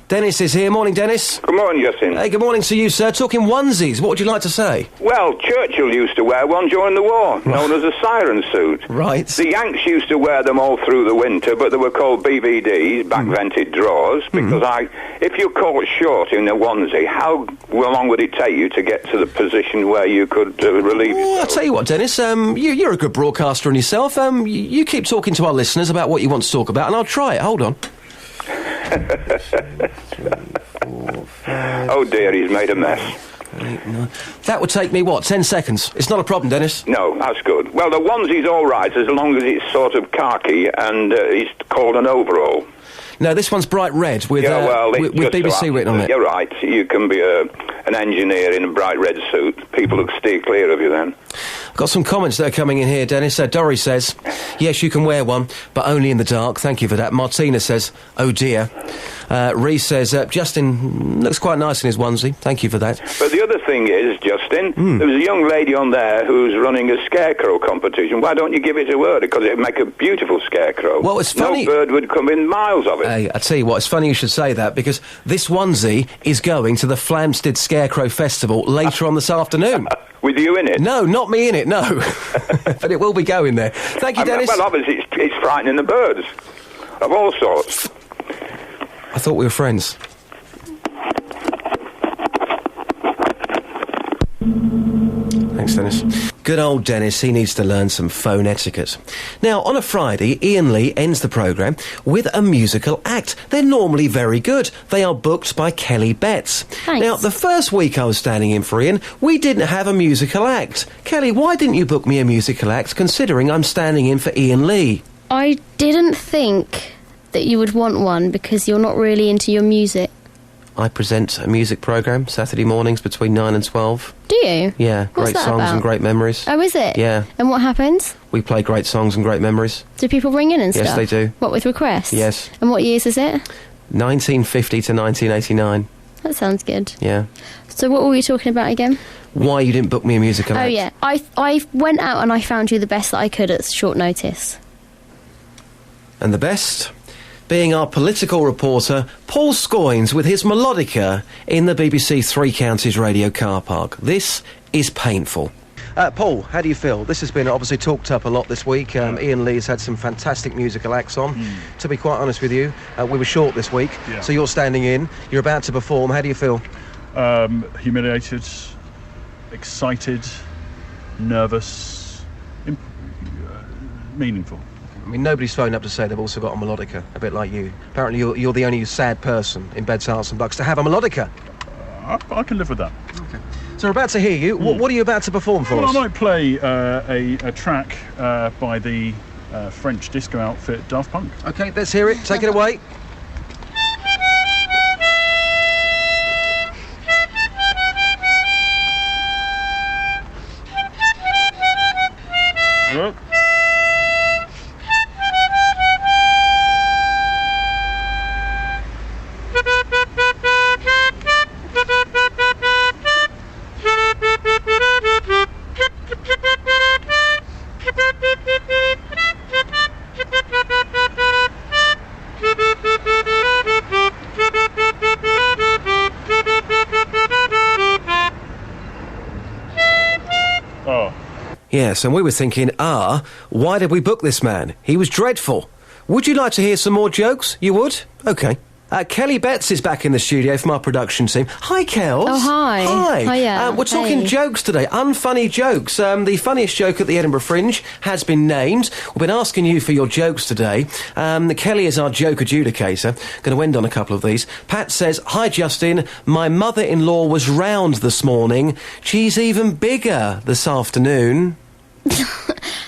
Dennis is here. Morning, Dennis. Good morning, Justin. Hey, good morning to you, sir. Talking onesies, what would you like to say? Well, Churchill used to wear one during the war, known as a siren suit. Right. The Yanks used to wear them all through the winter, but they were called BVDs, back-vented drawers, because if you're caught short in a onesie, how long would it take you to get to the position where you could relieve yourself? I'll tell you what, Dennis, you're a good broadcaster in yourself. You keep talking to our listeners about what you want to talk about, and I'll try it. Hold on. 3, 4, 5, oh dear, he's made a mess. 8, 9. That would take me, 10 seconds? It's not a problem, Dennis. No, that's good. Well, the onesie's all right, as long as it's sort of khaki and it's called an overall. No, this one's bright red with, with just BBC written on it. You're right. You can be an engineer in a bright red suit. People will steer clear of you then. I've got some comments that are coming in here, Dennis. Dorry says, yes, you can wear one, but only in the dark. Thank you for that. Martina says, oh dear. Reese says, Justin looks quite nice in his onesie. Thank you for that. But the other thing is, Justin, there was a young lady on there who's running a scarecrow competition. Why don't you give it to her? Because it'd make a beautiful scarecrow. Well, it's funny. No bird would come in miles of it. Hey, I tell you what, it's funny you should say that, because this onesie is going to the Flamstead Scarecrow Festival later on this afternoon. With you in it? No, not me in it, no. But it will be going there. Thank you, Dennis. Well, obviously, it's frightening the birds of all sorts. I thought we were friends. Thanks, Dennis. Good old Dennis, he needs to learn some phone etiquette. Now, on a Friday, Iain Lee ends the programme with a musical act. They're normally very good. They are booked by Kelly Betts. Thanks. Now, the first week I was standing in for Iain, we didn't have a musical act. Kelly, why didn't you book me a musical act, considering I'm standing in for Iain Lee? I didn't think that you would want one because you're not really into your music. I present a music programme Saturday mornings between 9 and 12. Do you? Yeah, What's great that songs about? and great memories. Oh, is it? Yeah. And what happens? We play great songs and great memories. Do people ring in and Yes, stuff? they do. What, with requests? Yes. And what years is it? 1950 to 1989. That sounds good. Yeah. So what were we talking about again? Why you didn't book me a musical act? Oh, yeah. I went out and I found you the best that I could at short notice. And the best? Being our political reporter, Paul Scoynes, with his melodica in the BBC Three Counties radio car park. This is painful. Paul, how do you feel? This has been obviously talked up a lot this week. Iain Lee has had some fantastic musical acts on. To be quite honest with you, we were short this week, so you're standing in, you're about to perform. How do you feel? Humiliated, excited, nervous, meaningful. I mean, nobody's phoned up to say they've also got a melodica, a bit like you. Apparently you're the only sad person in Beds, Hearts and Bucks to have a melodica. I can live with that. Okay. So we're about to hear you. What are you about to perform for us? I might play a track by the French disco outfit Daft Punk. Okay, let's hear it. Take it away. Well. Yes, and we were thinking, why did we book this man? He was dreadful. Would you like to hear some more jokes? You would? OK. Kelly Betts is back in the studio from our production team. Hi, Kels. Oh, hi. Hi. Hiya. We're talking jokes today, unfunny jokes. The funniest joke at the Edinburgh Fringe has been named. We've been asking you for your jokes today. Kelly is our joke adjudicator. Going to end on a couple of these. Pat says, hi, Justin. My mother-in-law was round this morning. She's even bigger this afternoon.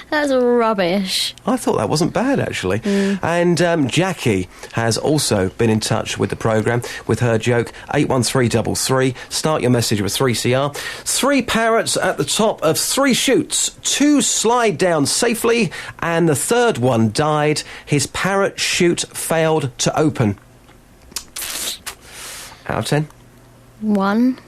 That's rubbish. I thought that wasn't bad, actually. And Jackie has also been in touch with the programme with her joke, 81333. Start your message with 3CR. 3 parrots at the top of 3 chutes. 2 slide down safely, and the third one died. His parrot chute failed to open. Out of 10? 1.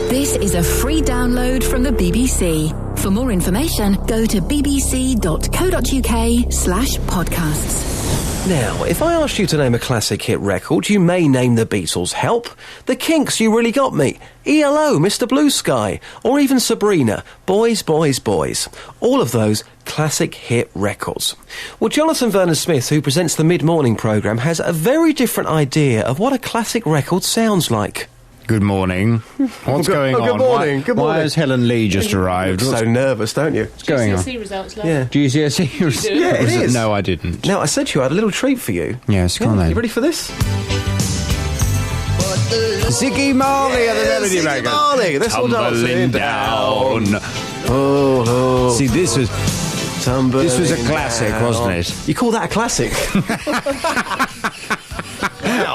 This is a free download from the BBC. For more information, go to bbc.co.uk/podcasts. Now, if I asked you to name a classic hit record, you may name the Beatles' Help, The Kinks' You Really Got Me, ELO, Mr. Blue Sky, or even Sabrina, Boys, Boys, Boys. All of those classic hit records. Well, Jonathan Vernon-Smith, who presents the mid-morning programme, has a very different idea of what a classic record sounds like. Good morning. What's going on? Good morning. Good morning. Why has Helen Lee just arrived? You're so nervous, don't you? What's going on? GCSE results, love. Yeah. GCSE results? Yeah, it is. No, I didn't. Now, I said to you I had a little treat for you. Yes, go on then. You ready for this? Ziggy Marley at the Melody Ziggy Maker. Marley. That's all Tumbling down. Oh. See, this was a classic, wasn't it? You call that a classic?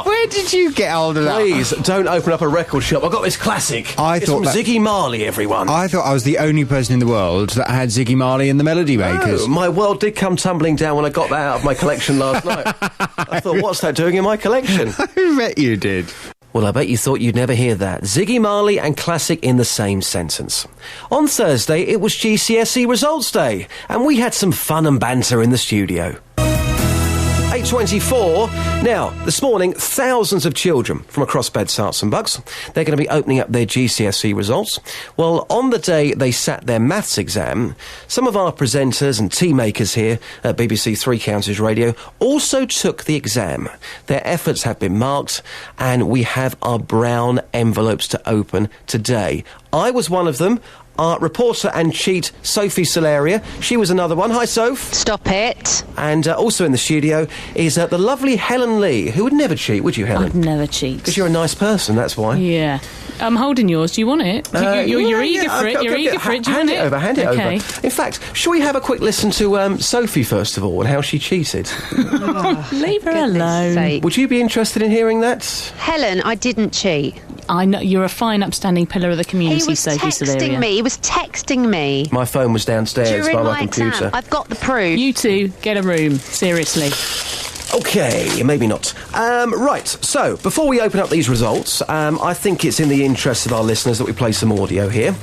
Where did you get hold of that? Please, don't open up a record shop. I've got this classic. It's from Ziggy Marley, everyone. I thought I was the only person in the world that had Ziggy Marley and the Melody Makers. Oh, my world did come tumbling down when I got that out of my collection last night. I thought, what's that doing in my collection? I bet you did. Well, I bet you thought you'd never hear that. Ziggy Marley and classic in the same sentence. On Thursday, it was GCSE Results Day, and we had some fun and banter in the studio. 8:24. Now, this morning, thousands of children from across Beds, Herts and Bucks, they're going to be opening up their GCSE results. Well, on the day they sat their maths exam, some of our presenters and tea makers here at BBC Three Counties Radio also took the exam. Their efforts have been marked, and we have our brown envelopes to open today. I was one of them. Our reporter and cheat, Sophie Solaria. She was another one. Hi, Soph. Stop it. And also in the studio is the lovely Helen Lee, who would never cheat, would you, Helen? I'd never cheat. Because you're a nice person, that's why. Yeah. I'm holding yours. Do you want it? You're eager for it. You're eager for it. Do you want it? Hand it over. In fact, shall we have a quick listen to Sophie, first of all, and how she cheated? Leave her alone. Sake. Would you be interested in hearing that? Helen, I didn't cheat. I know you're a fine, upstanding pillar of the community, He was Sophie texting me. He was texting me. My phone was downstairs During by my my computer. exam. I've got the proof. You two, get a room. Seriously. OK, maybe not. Right, so, before we open up these results, I think it's in the interest of our listeners that we play some audio here.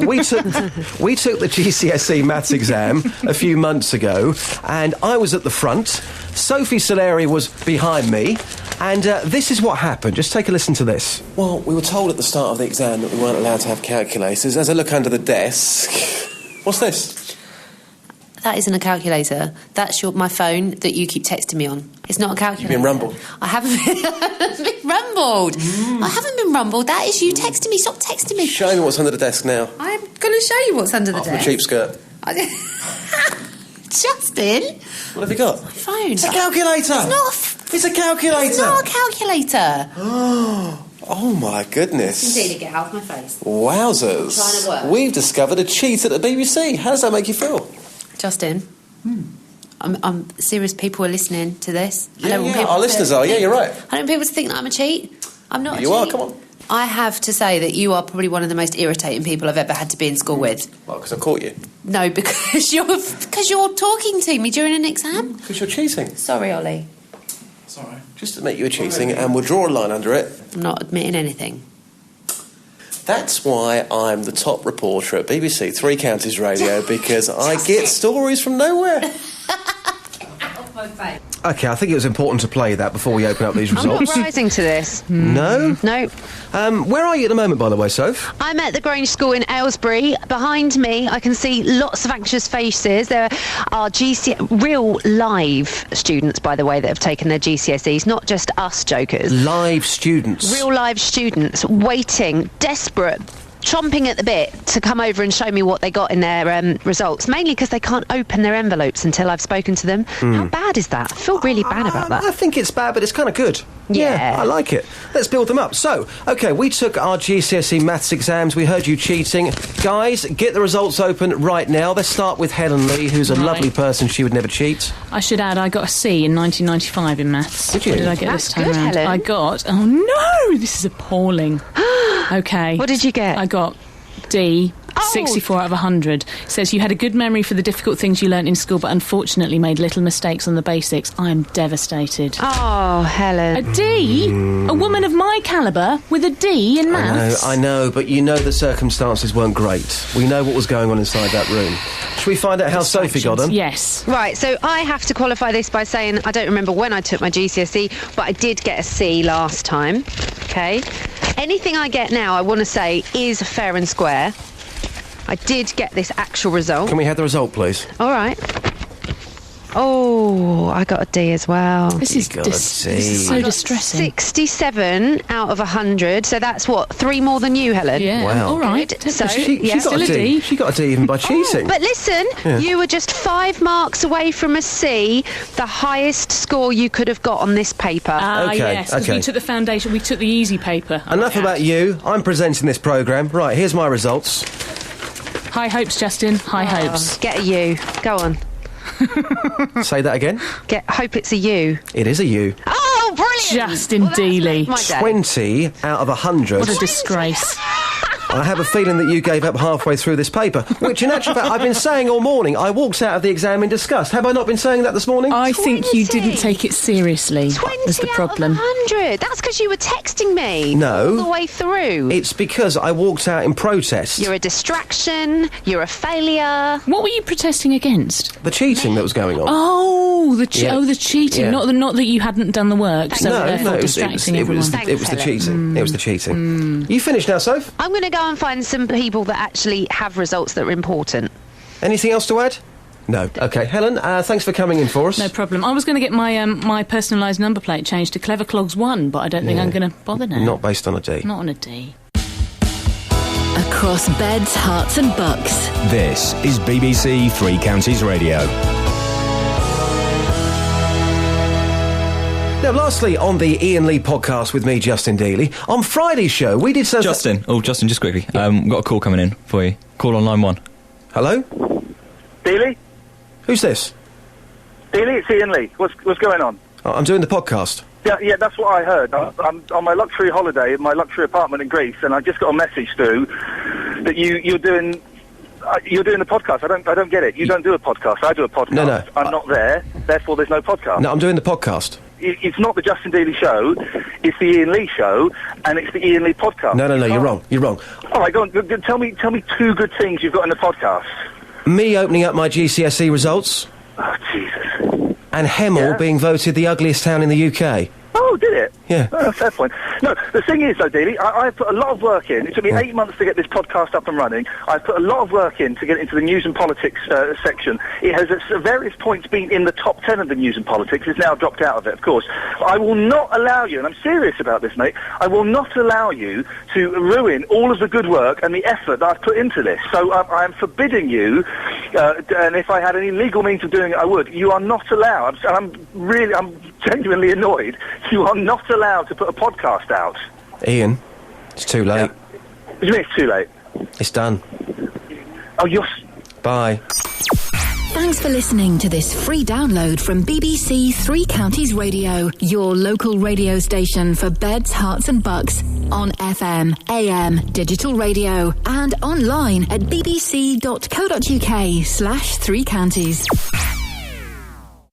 We took the GCSE maths exam a few months ago, and I was at the front. Sophie Solaria was behind me, and this is what happened. Just take a listen to this. Well, we were told at the start of the exam that we weren't allowed to have calculators. As I look under the desk... What's this? That isn't a calculator. That's my phone that you keep texting me on. It's not a calculator. You've been rumbled. I haven't been rumbled. I haven't been rumbled. That is you texting me. Stop texting me. Show me what's under the desk now. I'm going to show you what's under the Off desk. the cheap skirt. Justin. What have you got? My phone. It's a calculator. It's not. It's a calculator. It's not a calculator. Oh my goodness. Indeed, get out of my face. Wowzers. Trying to work. We've discovered a cheat at the BBC. How does that make you feel? Justin. I'm serious. People are listening to this. Yeah, our listeners are. Yeah, you're right. I don't want people to think that I'm a cheat. I'm not. You are. Come on. I have to say that you are probably one of the most irritating people I've ever had to be in school with. Well, because I caught you. No, because you're talking to me during an exam. Because you're cheating. Sorry, Ollie. Sorry. Just admit you were cheating, and we'll draw a line under it. I'm not admitting anything. That's why I'm the top reporter at BBC Three Counties Radio, because I get stories from nowhere. OK, I think it was important to play that before we open up these results. I'm not rising to this. No? No. Where are you at the moment, by the way, Soph? I'm at the Grange School in Aylesbury. Behind me, I can see lots of anxious faces. There are real live students, by the way, that have taken their GCSEs, not just us jokers. Live students. Real live students waiting, desperate, chomping at the bit to come over and show me what they got in their results, mainly because they can't open their envelopes until I've spoken to them. How bad is that? I feel really bad about that. I think it's bad, but it's kind of good. Yeah. I like it. Let's build them up. So, OK, we took our GCSE maths exams. We heard you cheating. Guys, get the results open right now. Let's start with Helen Lee, who's a lovely person. She would never cheat. I should add, I got a C in 1995 in maths. Did you? What did I get That's this time good, round? Helen. I got... Oh, no! This is appalling. OK. What did you get? I got D, 64 out of 100. It says you had a good memory for the difficult things you learnt in school, but unfortunately made little mistakes on the basics. I'm devastated. Oh, Helen. A D? A woman of my calibre with a D in maths? I know, but you know the circumstances weren't great. We know what was going on inside that room. Should we find out how Sophie got on? Yes. Right, so I have to qualify this by saying I don't remember when I took my GCSE, but I did get a C last time. OK? Anything I get now, I want to say, is fair and square. I did get this actual result. Can we have the result, please? All right. Oh, I got a D as well. This is so distressing. 67 out of 100. So that's what, 3 more than you, Helen? Yeah. Wow. All right. So, She got still a D. She got a D even by cheating. But listen, Yeah. you were just 5 marks away from a C, the highest score you could have got on this paper. Okay, Yes, because we okay. took the foundation, we took the easy paper. Enough about you. I'm presenting this programme. Right, here's my results. High hopes, Justin. High hopes. Get a U. Go on. Say that again. Hope it's a U. It is a U. Oh, brilliant! Justin Dealey. My day. 20 out of 100. What a disgrace. I have a feeling that you gave up halfway through this paper, which in actual fact I've been saying all morning. I walked out of the exam in disgust. Have I not been saying that this morning? I think you didn't take it seriously. 20 was the problem. out of 100. That's because you were texting me. No. All the way through. It's because I walked out in protest. You're a distraction. You're a failure. What were you protesting agast? The cheating that was going on. Oh, the Yeah. the cheating. Yeah. Not that you hadn't done the work, so therefore it was distracting the everyone. cheating. It was the cheating. You finished now, Soph? I'm going to go and find some people that actually have results that are important. Anything else to add? No. OK. Helen, thanks for coming in for us. No problem. I was going to get my my personalised number plate changed to Clever Clogs 1, but I don't think I'm going to bother now. Not based on a D. Not on a D. Across beds, hearts and bucks. This is BBC Three Counties Radio. Now, lastly, on the Iain Lee podcast with me, Justin Dealey, on Friday's show, we did so... Justin, just quickly. We've got a call coming in for you. Call on line 1. Hello? Dealey? Who's this? Dealey, it's Iain Lee. What's going on? Oh, I'm doing the podcast. Yeah, that's what I heard. I'm on my luxury holiday in my luxury apartment in Greece, and I just got a message through that you're doing the podcast. I don't get it. You don't do a podcast. I do a podcast. No. I'm not there. Therefore, there's no podcast. No, I'm doing the podcast. It's not the Justin Dealey show. It's the Iain Lee show, and it's the Iain Lee podcast. No, you're wrong. You're wrong. All right, go on. Tell me 2 good things you've got in the podcast. Me opening up my GCSE results. Oh, Jesus. And Hemel being voted the ugliest town in the UK. Oh, did it? Yeah. Oh, fair point. No, the thing is, though, Dealey, I put a lot of work in. It took me 8 months to get this podcast up and running. I put a lot of work in to get into the news and politics section. It has at various points been in the top 10 of the news and politics. It's now dropped out of it, of course. I will not allow you, and I'm serious about this, mate, I will not allow you to ruin all of the good work and the effort that I've put into this. So I am forbidding you, and if I had any legal means of doing it, I would. You are not allowed, and I'm genuinely annoyed. You are not allowed to put a podcast out. Iain, it's too late. What do you mean it's too late? It's done. Oh, you're... Bye. Thanks for listening to this free download from BBC Three Counties Radio, your local radio station for beds, hearts and bucks, on FM, AM, digital radio, and online at bbc.co.uk/3counties.